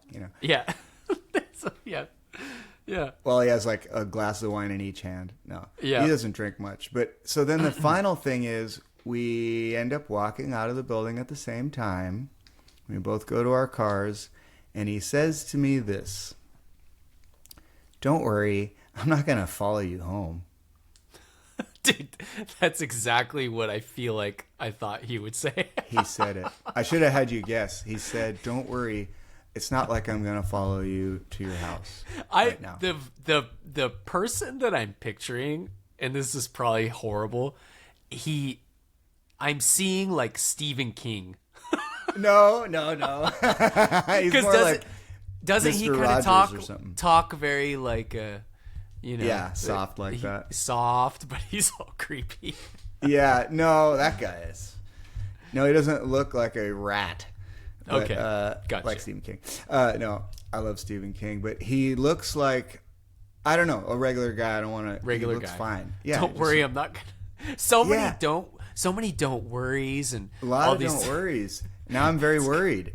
Well, he has like a glass of wine in each hand. No, he doesn't drink much. But so then the final thing is we end up walking out of the building at the same time. We both go to our cars, and he says to me this: don't worry, I'm not going to follow you home. Dude, that's exactly what I feel like I thought he would say. He said it. I should have had you guess. He said, don't worry, it's not like I'm going to follow you to your house right now. The person that I'm picturing, and this is probably horrible, I'm seeing like Stephen King. No. He's more doesn't he Mr. kind of Rogers talk very like soft like that. Soft, but he's all creepy. Yeah, no, that guy is. No, he doesn't look like a rat. But, Okay, gotcha. Like Stephen King. No, I love Stephen King, but he looks like, I don't know, a regular guy. I don't want to. Regular he looks guy. Fine. Yeah. Don't worry, I'm not gonna. So many don't worries and a lot all of these don't worries. Now I'm very worried.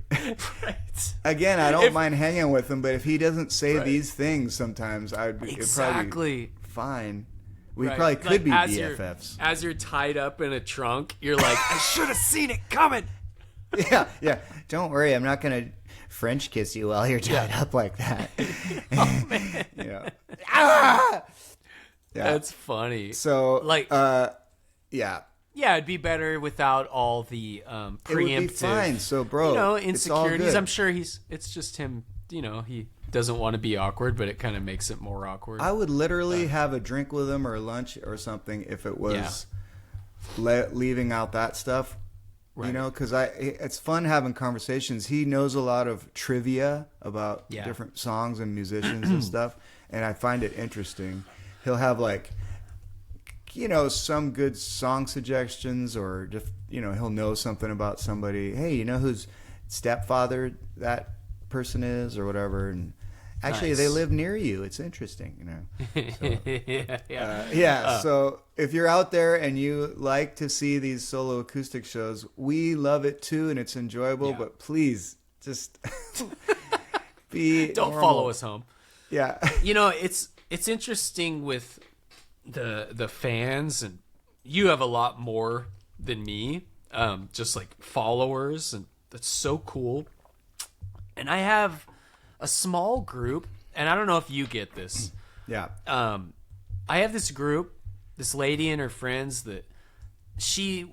Right. Again, I don't mind hanging with him, but if he doesn't say these things, sometimes I'd be it'd probably be fine. We probably could be BFFs. As you're tied up in a trunk, you're like, I should have seen it coming. Yeah. Don't worry, I'm not gonna French kiss you while you're tied up like that. Oh man. Yeah. That's funny. So like, yeah, it'd be better without all the preemptive. It would be fine. So, bro, insecurities. I'm sure it's just him. He doesn't want to be awkward, but it kind of makes it more awkward. I would literally have a drink with him or lunch or something if it was leaving out that stuff. Right. Because it's fun having conversations. He knows a lot of trivia about different songs and musicians and stuff, and I find it interesting. He'll have some good song suggestions, or just he'll know something about somebody. Hey, whose stepfather that person is, or whatever, and actually they live near you. It's interesting, So, so if you're out there and you like to see these solo acoustic shows, we love it too, and it's enjoyable. Yeah. But please, just don't normal. Follow us home. Yeah, it's interesting with the fans, and you have a lot more than me, just like followers, and that's so cool. And I have a small group, and I don't know if you get this. Yeah. I have this group, this lady and her friends, that she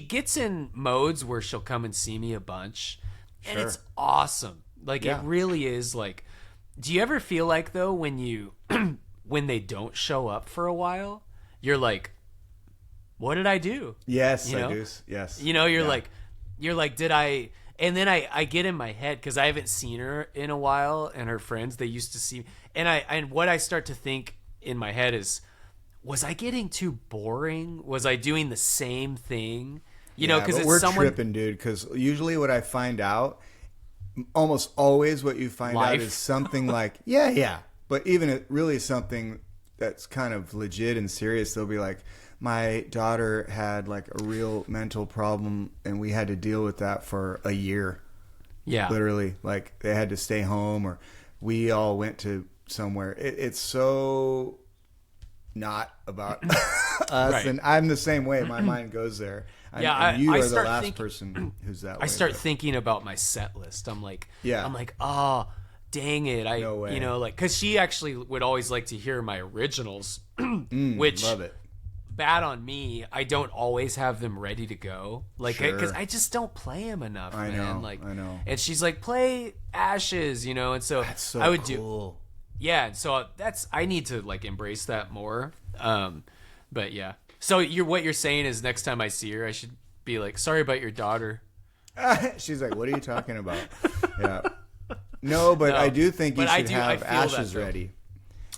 gets in modes where she'll come and see me a bunch, and it's awesome. Like it really is. Like, do you ever feel like though when you when they don't show up for a while, you're like, what did I do? Yes, I do. Yes. You're like, did I? And then I get in my head, because I haven't seen her in a while, and her friends, they used to see me. And what I start to think in my head is, was I getting too boring? Was I doing the same thing? Because we're tripping, dude. Because usually what I find out, almost always what you find out is something like, but even really something that's kind of legit and serious. They'll be like, my daughter had like a real mental problem, and we had to deal with that for a year. Yeah. Literally. Like they had to stay home, or we all went to somewhere. It's so not about us. Right. And I'm the same way. My mind goes there. You are the last person who's that way. I start thinking about my set list. I'm like, oh, dang it. No way. because she actually would always like to hear my originals, which love it. Bad on me. I don't always have them ready to go, because I just don't play them enough. I know. And she's like, play Ashes, and so that's so I would cool. Yeah, so I need to embrace that more. But yeah. So what you're saying is next time I see her, I should be like, sorry about your daughter. She's like, what are you talking about? Yeah. No, but I do think you should have Ashes ready.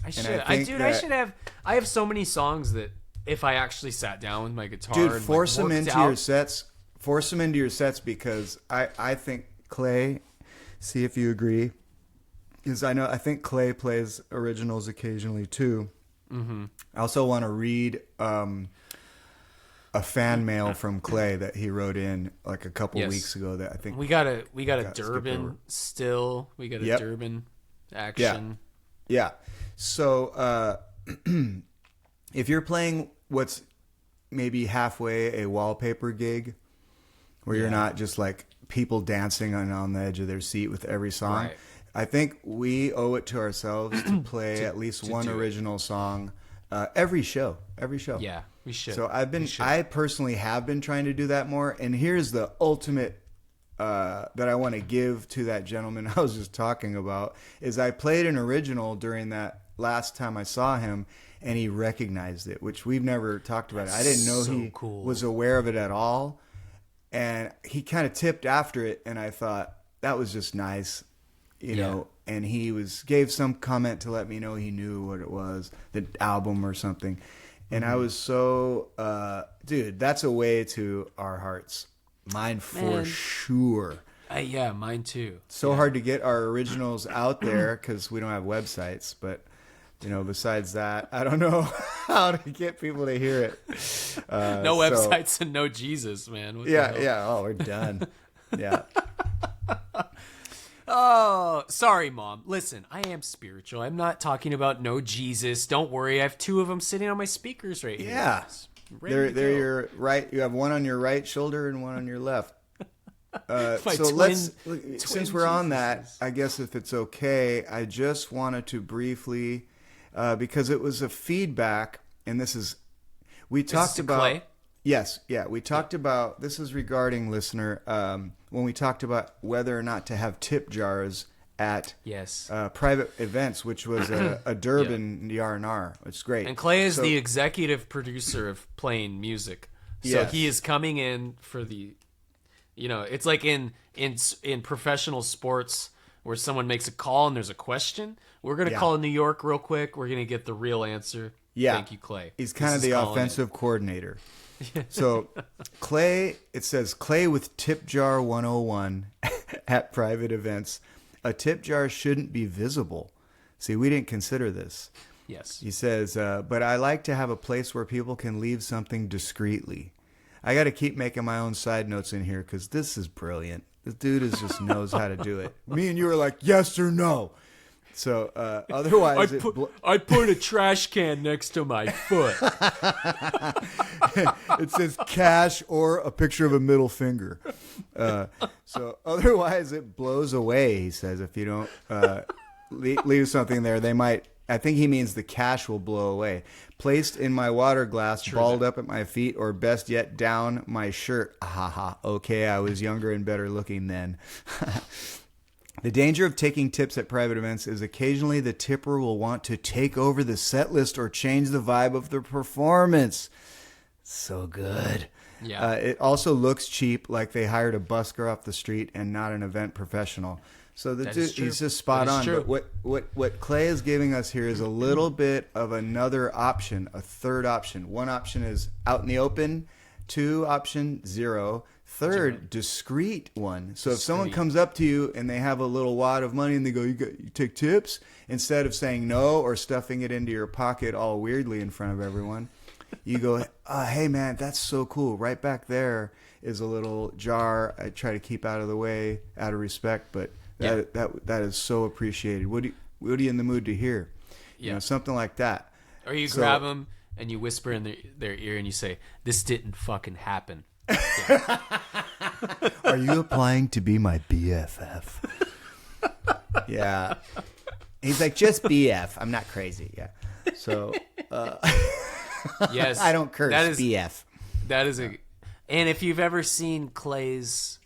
I should. I should have. I have so many songs that if I actually sat down with my guitar, dude, and force them into your sets. Force them into your sets, because I think Clay. See if you agree. Because I think Clay plays originals occasionally too. Mm-hmm. I also want to read a fan mail from Clay that he wrote in like a couple weeks ago. That I think we got a Durban still. We got a Durban action. Yeah. So if you're playing what's maybe halfway a wallpaper gig, where you're not just like people dancing on the edge of their seat with every song. Right. I think we owe it to ourselves to play at least one original song every show. Yeah, we should. So I personally have been trying to do that more. And here's the ultimate that I want to give to that gentleman I was just talking about, is I played an original during that last time I saw him, and he recognized it, which we've never talked about. I didn't know he was aware of it at all. And he kind of tipped after it, and I thought that was just nice, you know. And he gave some comment to let me know he knew what it was, the album or something. And I was so, dude, that's a way to our hearts. Mine for sure. Yeah, mine too. So hard to get our originals out there because we don't have websites. But, you know, besides that, I don't know how to get people to hear it. No websites and no Jesus, man. Yeah. Oh, we're done. Yeah. Oh, sorry, Mom. Listen, I am spiritual. I'm not talking about no Jesus. Don't worry. I have 2 of them sitting on my speakers right here. Yeah. They're your right. You have one on your right shoulder and one on your left. Since we're on that, I guess if it's okay, I just wanted to briefly, because it was a feedback, and we talked about Clay? Yes, yeah, we talked about, this is regarding listener, when we talked about whether or not to have tip jars at private events, which was a Durban R&R. It's great. And Clay is the executive producer of Playing Music. So he is coming in for the, you know, it's like in professional sports where someone makes a call and there's a question. We're going to call in New York real quick. We're going to get the real answer. Yeah. Thank you, Clay. He's kind of the offensive coordinator. So Clay, it says Clay with Tip Jar 101 at private events. A tip jar shouldn't be visible. See, we didn't consider this. Yes. He says, but I like to have a place where people can leave something discreetly. I got to keep making my own side notes in here because this is brilliant. This dude just knows how to do it. Me and you were like, yes or no. So otherwise, I put a trash can next to my foot. It says cash or a picture of a middle finger. So otherwise, it blows away. He says if you don't leave something there, they might. I think he means the cash will blow away. Placed in my water glass, balled up at my feet, or best yet, down my shirt. Ha. Okay, I was younger and better looking then. The danger of taking tips at private events is occasionally the tipper will want to take over the set list or change the vibe of the performance. So good. Yeah. It also looks cheap, like they hired a busker off the street and not an event professional. So he's just spot on. But what Clay is giving us here is a little bit of another option, a third option. One option is out in the open. 2 option 0. Third, discreet one. So if someone comes up to you and they have a little wad of money and they go, you take tips? Instead of saying no or stuffing it into your pocket all weirdly in front of everyone, you go, hey, man, that's so cool. Right back there is a little jar. I try to keep out of the way out of respect, but that is so appreciated. What are you in the mood to hear? You know, something like that. Or you grab them and you whisper in their ear and you say, this didn't fucking happen. Yeah. Are you applying to be my BFF? Yeah. He's like, just BF. I'm not crazy. Yeah. So, yes, I don't curse. That is, BF. That is and if you've ever seen Clay's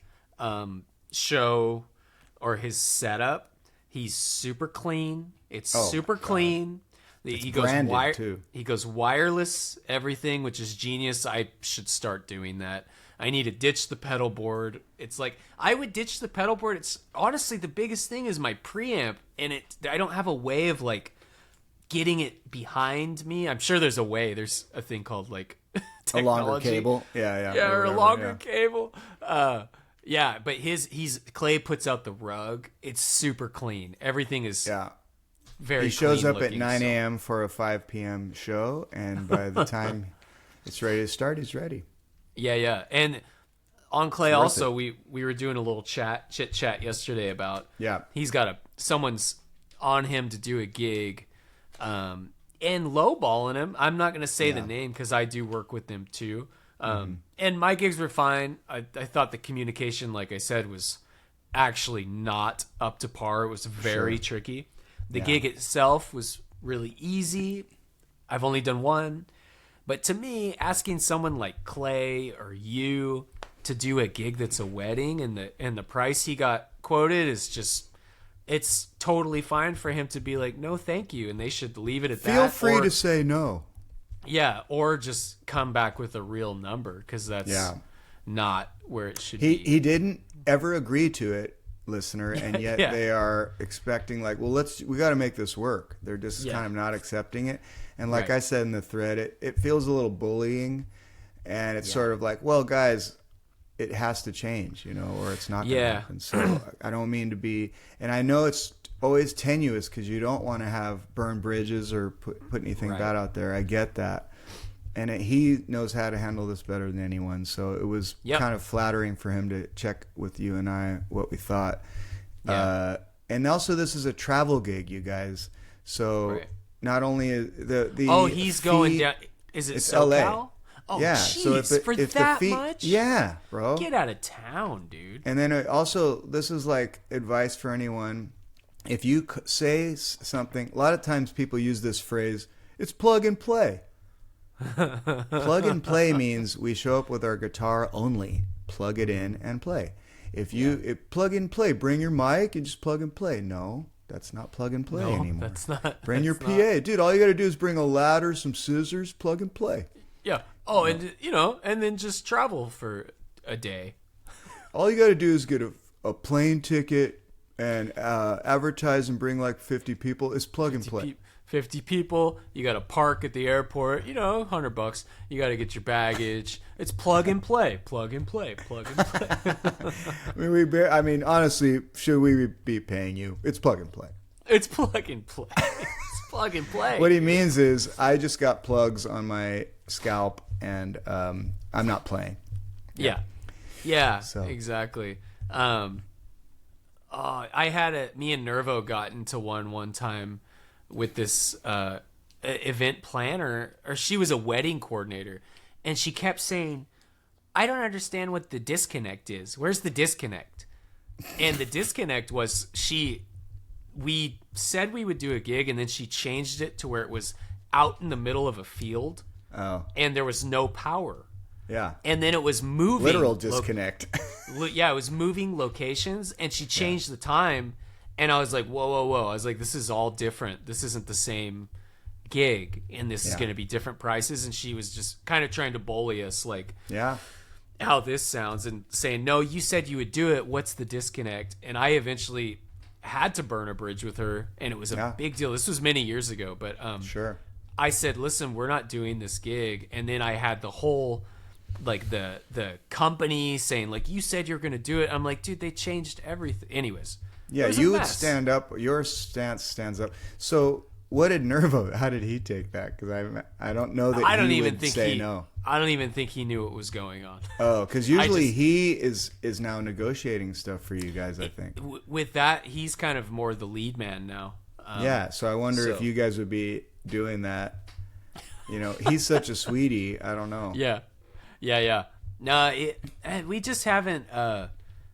show or his setup, he's super clean. It's super clean. He goes wireless everything, which is genius. I should start doing that. I need to ditch the pedal board. It's like I would ditch the pedal board. It's honestly the biggest thing is my preamp, and I don't have a way of like getting it behind me. I'm sure there's a way. There's a thing called like technology. A longer cable. Yeah, or a longer cable. Yeah, but Clay puts out the rug. It's super clean. Everything is very. He shows up looking, at 9 a.m. for a 5 p.m. show, and by the time it's ready to start, he's ready. Yeah. And on Clay also, we were doing a little chit chat yesterday about he's got someone's on him to do a gig, and lowballing him. I'm not going to say the name because I do work with them too. And my gigs were fine. I thought the communication, like I said, was actually not up to par. It was very tricky. The gig itself was really easy. I've only done one. But to me, asking someone like Clay or you to do a gig that's a wedding and the price he got quoted is just it's totally fine for him to be like, no, thank you. And they should leave it at that. Feel free to say no. Yeah. Or just come back with a real number, because that's not where it should be. He didn't ever agree to it, listener, and yet they are expecting like, well, we got to make this work. They're just kind of not accepting it. And like I said in the thread, it feels a little bullying, and it's sort of like, well, guys, it has to change, or it's not going to happen. So I don't mean to be, and I know it's always tenuous because you don't want to have burn bridges or put anything bad out there. I get that. And he knows how to handle this better than anyone. So it was kind of flattering for him to check with you and I what we thought. Yeah. And also, this is a travel gig, you guys. So not only he's going down. Is it SoCal? LA. Oh, yeah. Geez, so if that much? Yeah, bro. Get out of town, dude. And then also, this is like advice for anyone. If you say something, a lot of times people use this phrase, it's plug and play. Plug and play means we show up with our guitar only, plug it in and play. If plug and play, bring your mic and just plug and play. No, that's not plug and play anymore. That's not. Bring your PA, dude. All you got to do is bring a ladder, some scissors, plug and play. Yeah. Oh, and and then just travel for a day. All you got to do is get a plane ticket and advertise and bring like 50 people. It's plug and play. 50 people, you got to park at the airport, $100. You got to get your baggage. It's plug and play, plug and play, plug and play. I mean, honestly, should we be paying you? It's plug and play. It's plug and play. It's plug and play. What he means is, I just got plugs on my scalp and I'm not playing. Yeah. So. Exactly. Me and Nervo got into one time with this event planner, or she was a wedding coordinator, and she kept saying, I don't understand what the disconnect is. Where's the disconnect? And the disconnect was we said we would do a gig, and then she changed it to where it was out in the middle of a field, and there was no power. Yeah. And then it was moving. Literal disconnect. It was moving locations, and she changed the time. And I was like, whoa. I was like, this is all different. This isn't the same gig, and this is going to be different prices. And she was just kind of trying to bully us, like, how this sounds, and saying, no, you said you would do it. What's the disconnect? And I eventually had to burn a bridge with her, and it was a big deal. This was many years ago, but sure. I said, listen, we're not doing this gig. And then I had the whole, like, the company saying, like, you said you're going to do it. I'm like, dude, they changed everything. Anyways. Yeah, you would stand up. Your stance stands up. So, what did Nervo? How did he take that? Because I don't know that he would say no. I don't even think he knew what was going on. Oh, because usually he is now negotiating stuff for you guys. I think with that, he's kind of more the lead man now. So I wonder if you guys would be doing that. He's such a sweetie. I don't know. Yeah. No, we just haven't.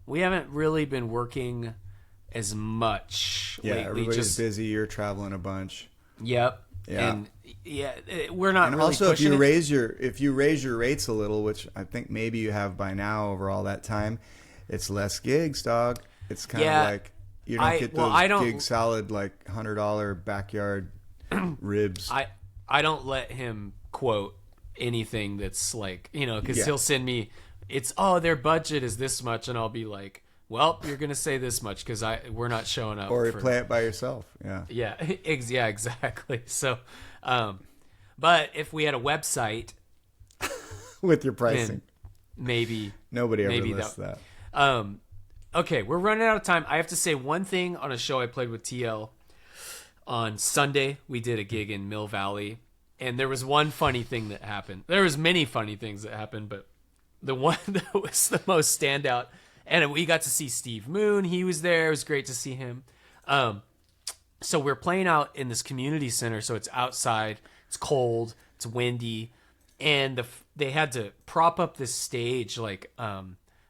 We haven't really been working as much lately. Everybody's busy. You're traveling a bunch. Yep. Yeah. And we're not. And really also, if you it. raise your rates a little, which I think maybe you have by now over all that time, it's less gigs, dog. It's kind of like you don't get those gig solid like $100 backyard ribs. I don't let him quote anything that's like, because he'll send me. It's their budget is this much, and I'll be like, well, you're gonna say this much because we're not showing up. Or play it by yourself. Yeah, exactly. So, but if we had a website with your pricing, maybe nobody ever lists that. Okay, we're running out of time. I have to say one thing on a show I played with TL on Sunday. We did a gig in Mill Valley, and there was one funny thing that happened. There was many funny things that happened, but the one that was the most standout. And we got to see Steve Moon. He was there. It was great to see him. So we're playing out in this community center. So it's outside. It's cold. It's windy. And they had to prop up this stage, like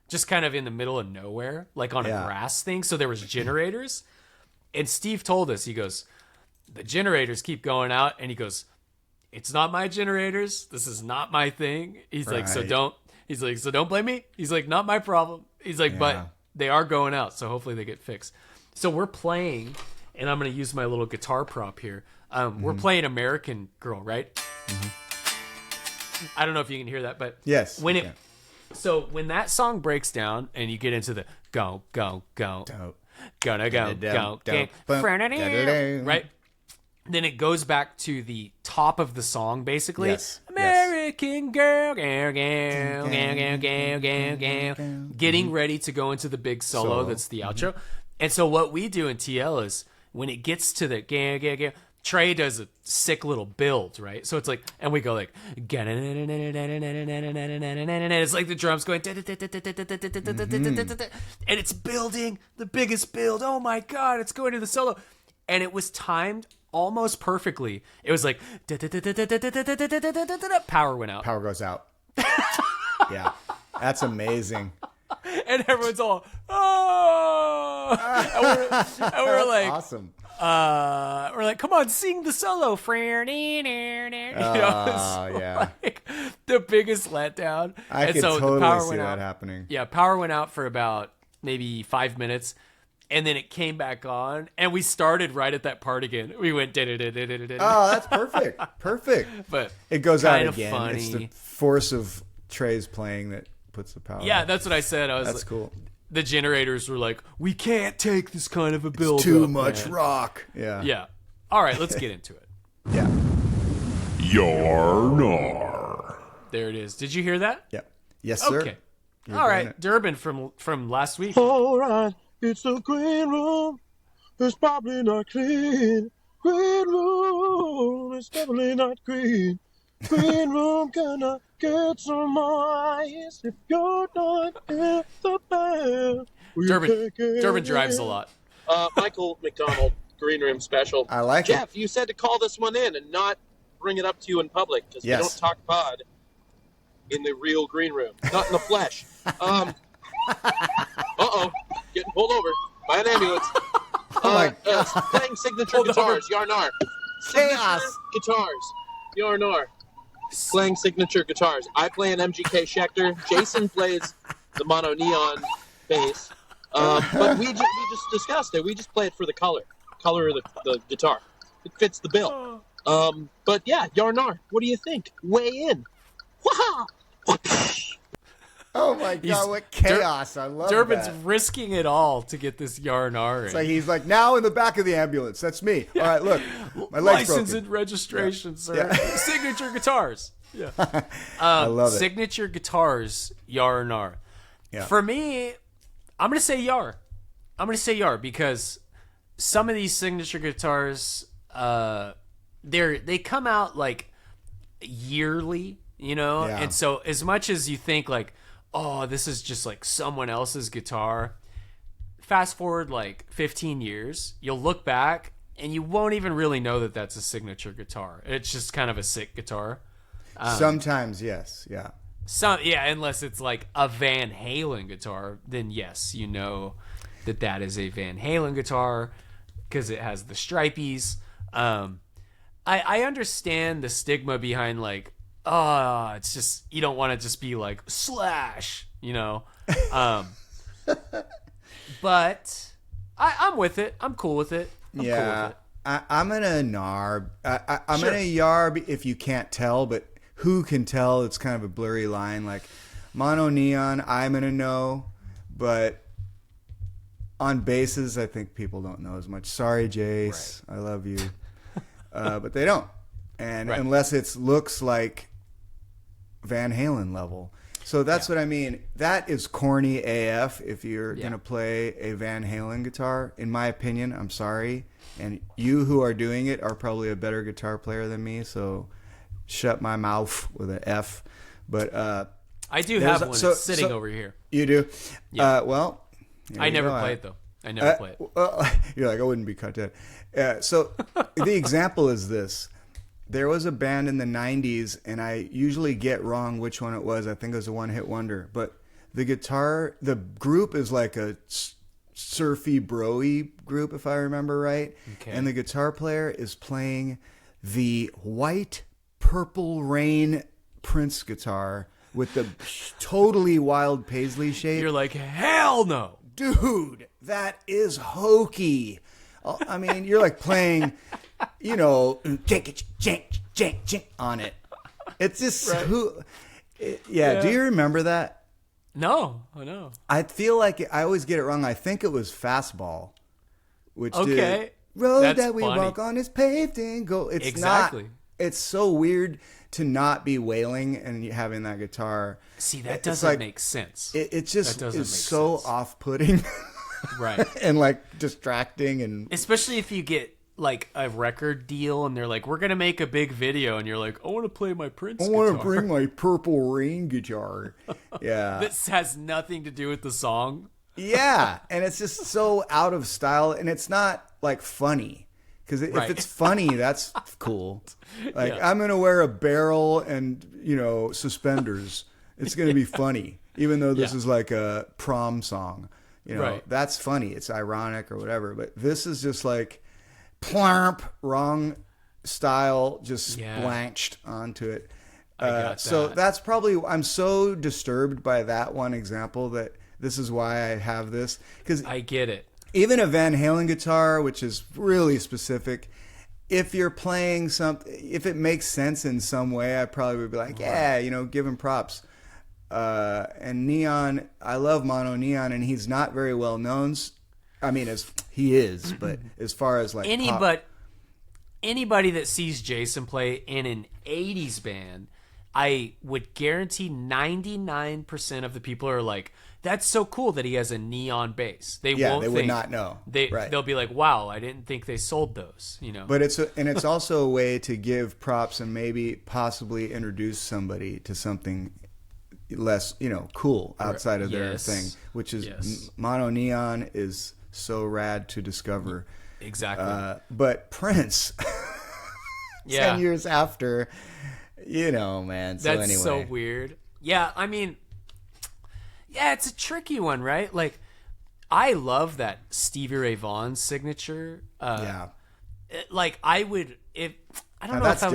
just kind of in the middle of nowhere, like on a grass thing. So there was generators. And Steve told us, he goes, the generators keep going out. And he goes, it's not my generators. This is not my thing. He's like, so don't blame me. He's like, not my problem. He's like, but they are going out, so hopefully they get fixed. So we're playing, and I'm going to use my little guitar prop here. We're playing American Girl, right? I don't know if you can hear that, but yes. So when that song breaks down and you get into the go, go, go, gonna go, right? Then it goes back to the top of the song, basically. Yes. American Girl, getting ready to go into the big solo. That's the outro. And so what we do in TL is when it gets to the Trey does a sick little build, right? So it's like, and we go like, and it's like the drums going, and it's building the biggest build. Oh my God, it's going to the solo. And it was timed almost perfectly. It was like, power went out. Power goes out. Yeah, that's amazing. And everyone's all, oh! and we're like, awesome. We're like, come on, sing the solo. Yeah. Like the biggest letdown. I could totally see that happening. Yeah, power went out for about maybe 5 minutes, and then it came back on, and we started right at that part again. We went Oh, that's perfect. Perfect. But it goes out again. Funny. It's the force of Trey's playing that puts the power. Yeah, out. that's what I said. I was that's like, cool. The generators were like, we can't take this kind of a build. Too much rock. Yeah. Yeah. All right, let's get into it. Yeah. Yarnar. There it is. Did you hear that? Yeah. Yes, sir. Okay. All right, Durbin from last week. All right, it's a green room. It's probably not clean. Green room, it's definitely not green. Green room, can I get some more ice if you're not in the band? Durbin drives a lot. Michael McDonald, Green Room Special. I like Jeff, you said to call this one in and not bring it up to you in public because we don't talk pod in the real green room, not in the flesh. Getting pulled over by an ambulance. my God. Playing signature guitars, Yarnar. Chaos. Guitars, Yarnar. Playing signature guitars. I play an MGK Schecter. Jason plays the mono neon bass. But we just discussed it. We just play it for the color of the guitar. It fits the bill. But yeah, Yarnar, what do you think? Weigh in. Wah! Oh my God, what chaos. I love Durbin's that. risking it all to get this Yarnar in. It's like he's like, now in the back of the ambulance. That's me. All right, look. My leg's License broken. and registration, sir. Yeah. Signature guitars. Yeah. I love it. Signature guitars, Yarnar. Yeah. For me, I'm going to say Yar. I'm going to say Yar because some of these signature guitars, they come out like yearly, you know? Yeah. And so as much as you think like, oh, this is just like someone else's guitar, fast forward like 15 years, you'll look back and you won't even really know that that's a signature guitar. It's just kind of a sick guitar. Sometimes, yes. Yeah. Unless it's like a Van Halen guitar, then yes, you know that is a Van Halen guitar because it has the stripies. I understand the stigma behind like, it's just, you don't want to just be like Slash, you know? But I'm with it. I'm cool with it. I'm cool with it. I'm gonna narb. I'm Sure. gonna yarb if you can't tell, but who can tell? It's kind of a blurry line. Like mono neon, I'm gonna know, but on basses, I think people don't know as much. Sorry, Jace, right. I love you, but they don't, and unless it looks like Van Halen level. So that's what I mean. That is corny AF if you're going to play a Van Halen guitar, in my opinion. I'm sorry. And you who are doing it are probably a better guitar player than me, so shut my mouth with an F. But I do have one sitting over here. You do? Yeah. Well, I never play it, though. I never play it. Well, you're like, I wouldn't be content. So the example is this. There was a band in the 90s, and I usually get wrong which one it was. I think it was a one-hit wonder. But the group is like a surfy, bro-y group, if I remember right. Okay. And the guitar player is playing the white Purple Rain Prince guitar with the totally wild paisley shape. You're like, hell no. dude, that is hokey. I mean, you're like playing, you know, jank on it. It's just yeah. Do you remember that? No, I know. I feel like I always get it wrong. I think it was Fastball, which did road That's that we funny. walk on is paved in gold. It's Exactly. not. It's so weird to not be wailing and having that guitar. See, that doesn't make sense. It just doesn't is make so sense. off-putting. Right. And like distracting and Especially if you get like a record deal and they're like, we're going to make a big video. And you're like, I want to play my Prince I guitar. want to bring my Purple Rain guitar. Yeah. This has nothing to do with the song. Yeah. And it's just so out of style. And it's not like funny. Because if it's funny, that's cool. Like, I'm going to wear a barrel and, you know, suspenders. It's going to be funny. Even though this is like a prom song. You know, that's funny. It's ironic or whatever. But this is just like, plump, wrong style, just blanched onto it. So that's probably, I'm so disturbed by that one example that this is why I have this. Because I get it. Even a Van Halen guitar, which is really specific, if you're playing something, if it makes sense in some way, I probably would be like, yeah, you know, give him props. And Neon, I love Mono Neon, and he's not very well known. I mean, he is, but as far as like anybody that sees Jason play in an 80s band, I would guarantee 99% of the people are like, that's so cool that he has a neon bass. They would not know. They'll be like, wow, I didn't think they sold those, you know. But it's also a way to give props and maybe possibly introduce somebody to something less, you know, cool outside of their thing, which is Mono Neon is so rad to discover. Exactly. But Prince, 10 years after, you know, man. So that's so weird. Yeah, I mean, yeah, it's a tricky one, right? Like, I love that Stevie Ray Vaughan signature. Like, I would, I don't know if I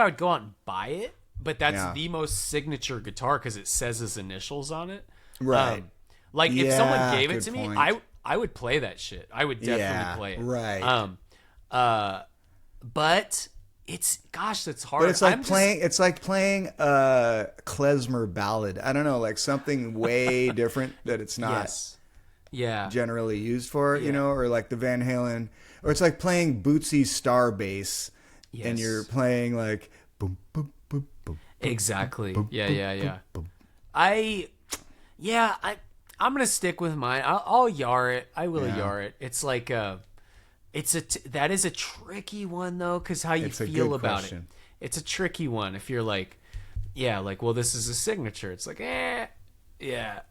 would go out and buy it, but that's the most signature guitar because it says his initials on it. Right. Like, if someone gave it to me, I would play that shit. I would definitely play it. Right. But it's, gosh, that's hard. But it's like playing a klezmer ballad. I don't know, like something way different that it's not generally used for, you know, or like the Van Halen, or it's like playing Bootsy's Star Bass and you're playing like boom, boom, boom, boom. Exactly. Boom, Yeah. boom. I'm gonna stick with mine. I'll yar it. I will yar it. It's like that is a tricky one though, because how you feel about it. It's a tricky one. If you're like, well, this is a signature. It's like, yeah,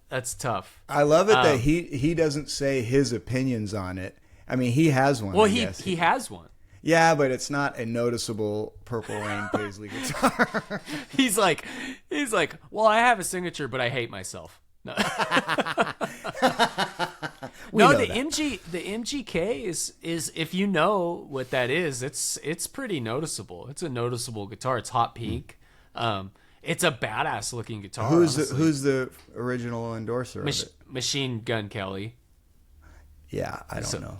that's tough. I love it that he doesn't say his opinions on it. I mean, he has one. Well, he has one. Yeah, but it's not a noticeable Purple Rain Paisley guitar. He's like, well, I have a signature, but I hate myself. No, the MGK is if you know what that is, it's pretty noticeable. It's a noticeable guitar. It's hot pink. It's a badass looking guitar. Who's the original endorser of it? Machine Gun Kelly. Yeah, I don't know.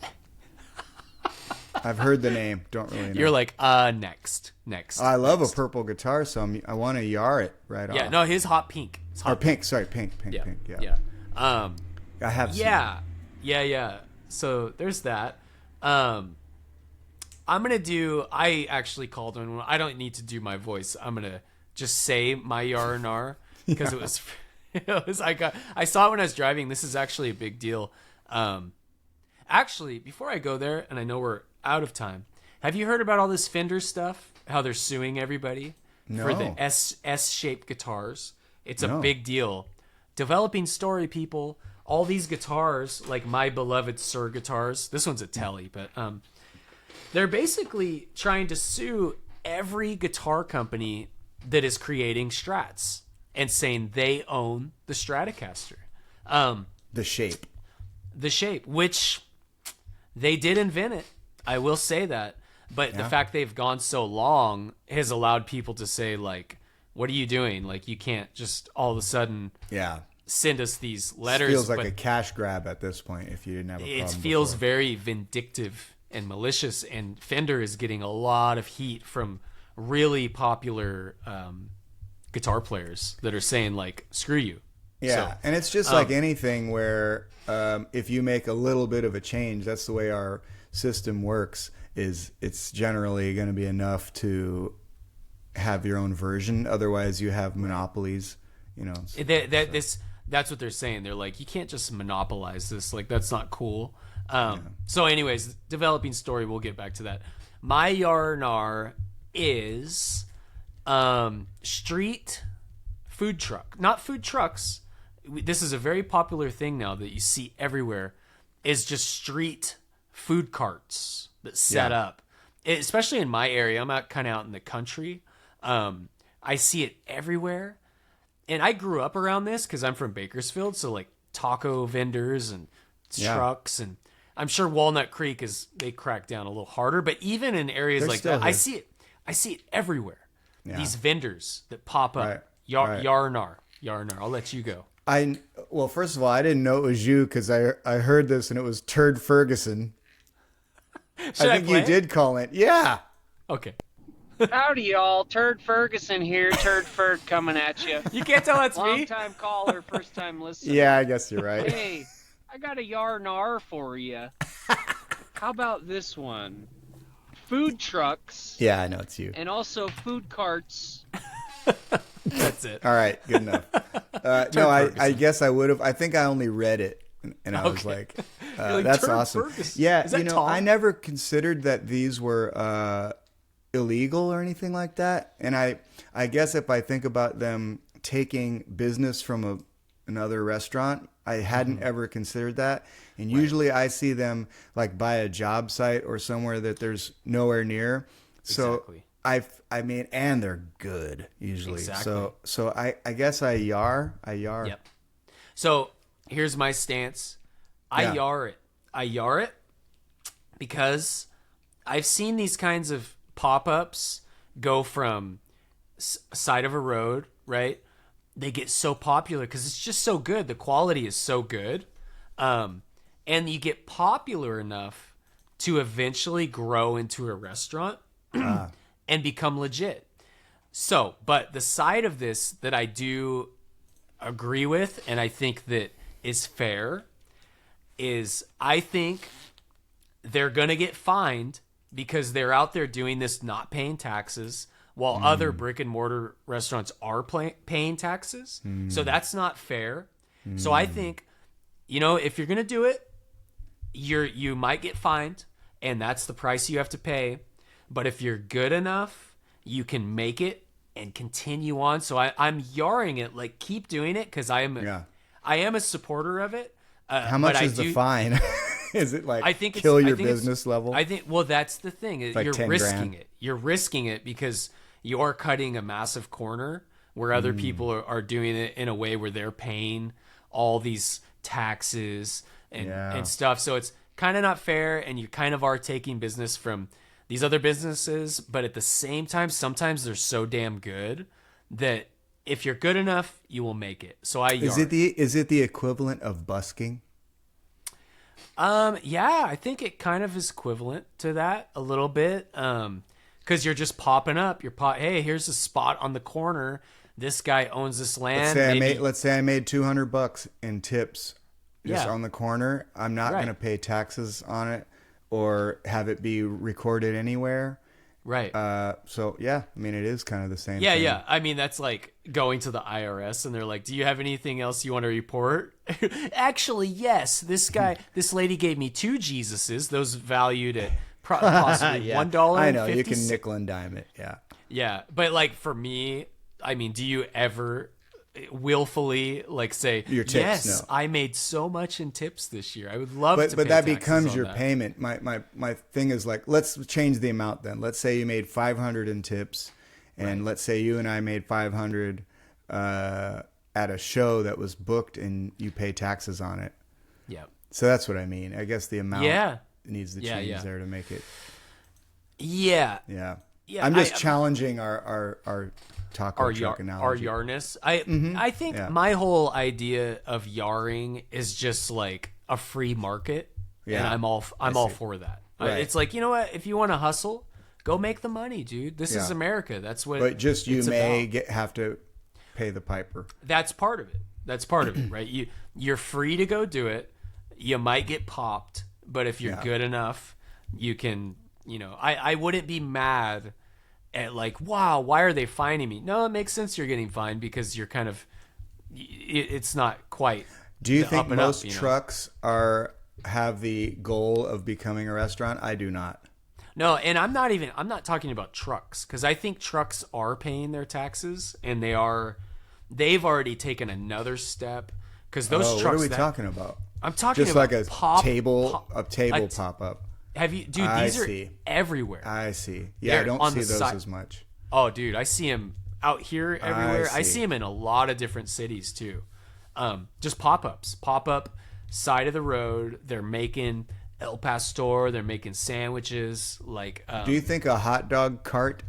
I've heard the name. Don't really know. You're like, next. I love a purple guitar, so I want to yar it off. Yeah, no, his hot pink. It's hot pink. Sorry, pink. Yeah. I have seen Yeah. So there's that. I actually called one. I don't need to do my voice. I'm going to just say my yar and r because I saw it when I was driving. This is actually a big deal. Actually, before I go there, and I know we're out of time, have you heard about all this Fender stuff? How they're suing everybody for the S-shaped guitars? It's a big deal. Developing story, people. All these guitars, like my beloved Sir guitars. This one's a Tele, but they're basically trying to sue every guitar company that is creating Strats and saying they own the Stratocaster. the shape, which they did invent it. I will say that. But the fact they've gone so long has allowed people to say, like, what are you doing? Like, you can't just all of a sudden send us these letters. It feels like a cash grab at this point if you didn't have a problem. It feels before. very vindictive and malicious, and Fender is getting a lot of heat from really popular guitar players that are saying, like, screw you. Yeah, so, and it's just like anything where if you make a little bit of a change, that's the way our system works, is it's generally going to be enough to have your own version. Otherwise, you have monopolies, you know. That's what they're saying. They're like, you can't just monopolize this. Like, that's not cool. So anyways, developing story, we'll get back to that. My Yarnar is street food truck. Not food trucks. This is a very popular thing now that you see everywhere, is just street food carts that set up. Especially in my area. I'm kind of out in the country. I see it everywhere. And I grew up around this because I'm from Bakersfield, so like taco vendors and trucks, and I'm sure Walnut Creek they crack down a little harder, but even in areas like that, I see it everywhere. Yeah. These vendors that pop up. Right. Yarnar. I'll let you go. Well, first of all, I didn't know it was you because I heard this and it was Turd Ferguson. I think you did call it. Yeah. Okay. Howdy, y'all. Turd Ferguson here. Turd Ferg coming at you. You can't tell that's me. Long-time caller, first-time listener. Yeah, I guess you're right. Hey, I got a yarnar for you. How about this one? Food trucks. Yeah, I know it's you. And also food carts. That's it. All right, good enough. No, I guess I would have. I think I only read it, and I was like, that's awesome. Ferguson. Yeah, Tom? I never considered that these were illegal or anything like that. And I guess if I think about them taking business from another restaurant, I hadn't ever considered that. And usually I see them like by a job site or somewhere that there's nowhere near. So I mean, and they're good usually. Exactly. So I guess I yar. Yep. So here's my stance. I yar it because I've seen these kinds of pop-ups go from side of a road, right? They get so popular because it's just so good. The quality is so good. And you get popular enough to eventually grow into a restaurant and become legit. So, but the side of this that I do agree with, and I think that is fair, is I think they're going to get fined because they're out there doing this, not paying taxes, while other brick and mortar restaurants are paying taxes. So that's not fair. So I think, if you're going to do it, you might get fined, and that's the price you have to pay. But if you're good enough, you can make it and continue on. So I'm yarring it, like, keep doing it, because I am a supporter of it. How much is the fine? Is it like your business level? I think, well, that's the thing. Like you're risking $10,000. it. You're risking it because you're cutting a massive corner where other people are doing it in a way where they're paying all these taxes and stuff. So it's kind of not fair, and you kind of are taking business from these other businesses. But at the same time, sometimes they're so damn good that if you're good enough, you will make it. So is it the equivalent of busking? Yeah, I think it kind of is equivalent to that a little bit. Because you're just popping up. Hey, here's a spot on the corner. This guy owns this land. Let's say I made $200 in tips just on the corner. I'm not going to pay taxes on it or have it be recorded anywhere. Right. So yeah, I mean, it is kind of the same. Yeah, thing. yeah. I mean, that's like going to the IRS and they're like, "Do you have anything else you want to report?" Actually, yes. This lady gave me 2 Jesuses. Those valued at possibly $1. I know you can nickel and dime it. Yeah. Yeah, but like for me, I mean, do you ever willfully like say, your tips? Yes, no. I made so much in tips this year. I would love to. But pay that taxes becomes on your that. payment. My thing is like, let's change the amount then. Let's say you made $500 in tips, and let's say you and I made $500 at a show that was booked, and you pay taxes on it. Yeah. So that's what I mean. I guess the amount needs to change there to make it. Yeah. Yeah. Yeah, I'm just challenging our taco truck analogy. Our yarness. I think my whole idea of yarring is just like a free market, and I'm all for that. Right. It's like, you know what? If you want to hustle, go make the money, dude. This is America. That's what. But just you may have to pay the piper. That's part of it. Right? You're free to go do it. You might get popped, but if you're good enough, you can. You know, I wouldn't be mad at like, wow, why are they fining me? No, it makes sense you're getting fined because you're kind of, it's not quite. Do you think most trucks have the goal of becoming a restaurant? I do not. No, and I'm not talking about trucks, because I think trucks are paying their taxes, and they've already taken another step, because those trucks. What are we talking about? I'm talking just about like a table pop up. Have you, dude? These are everywhere. I see. Yeah, I don't see those as much. Oh, dude, I see them out here everywhere. I see them in a lot of different cities too. Just pop up side of the road. They're making El Pastor. They're making sandwiches. Like, do you think a hot dog cart?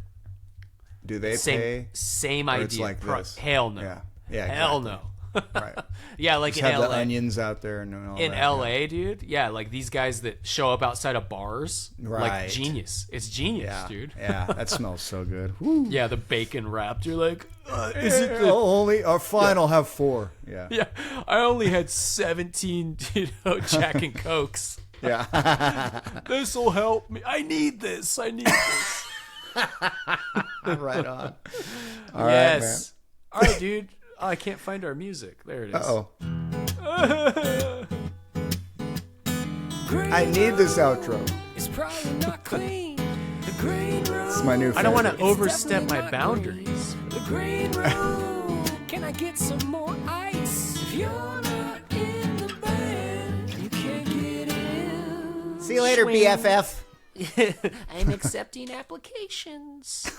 Do they pay? Same idea. It's like this. Hell no. Yeah. Hell exactly. no. Right. Yeah, like just in have LA. the onions out there and all in that. LA, dude. Yeah, like these guys that show up outside of bars. Right. Like genius. It's genius, dude. Yeah, that smells so good. Woo. Yeah, the bacon wrapped. You're like, is it the... I'll have 4. Yeah. Yeah, I only had 17, Jack and Cokes. Yeah. This will help me. I need this. Right on. All right, man. All right, dude. Oh, I can't find our music. There it is. Uh-oh. I need this outro. It's probably not clean. The green room. It's my new favorite. I don't want to overstep my boundaries. The green room. Can I get some more ice? If you're not in the band, you can't get in. See you later, BFF. I'm accepting applications.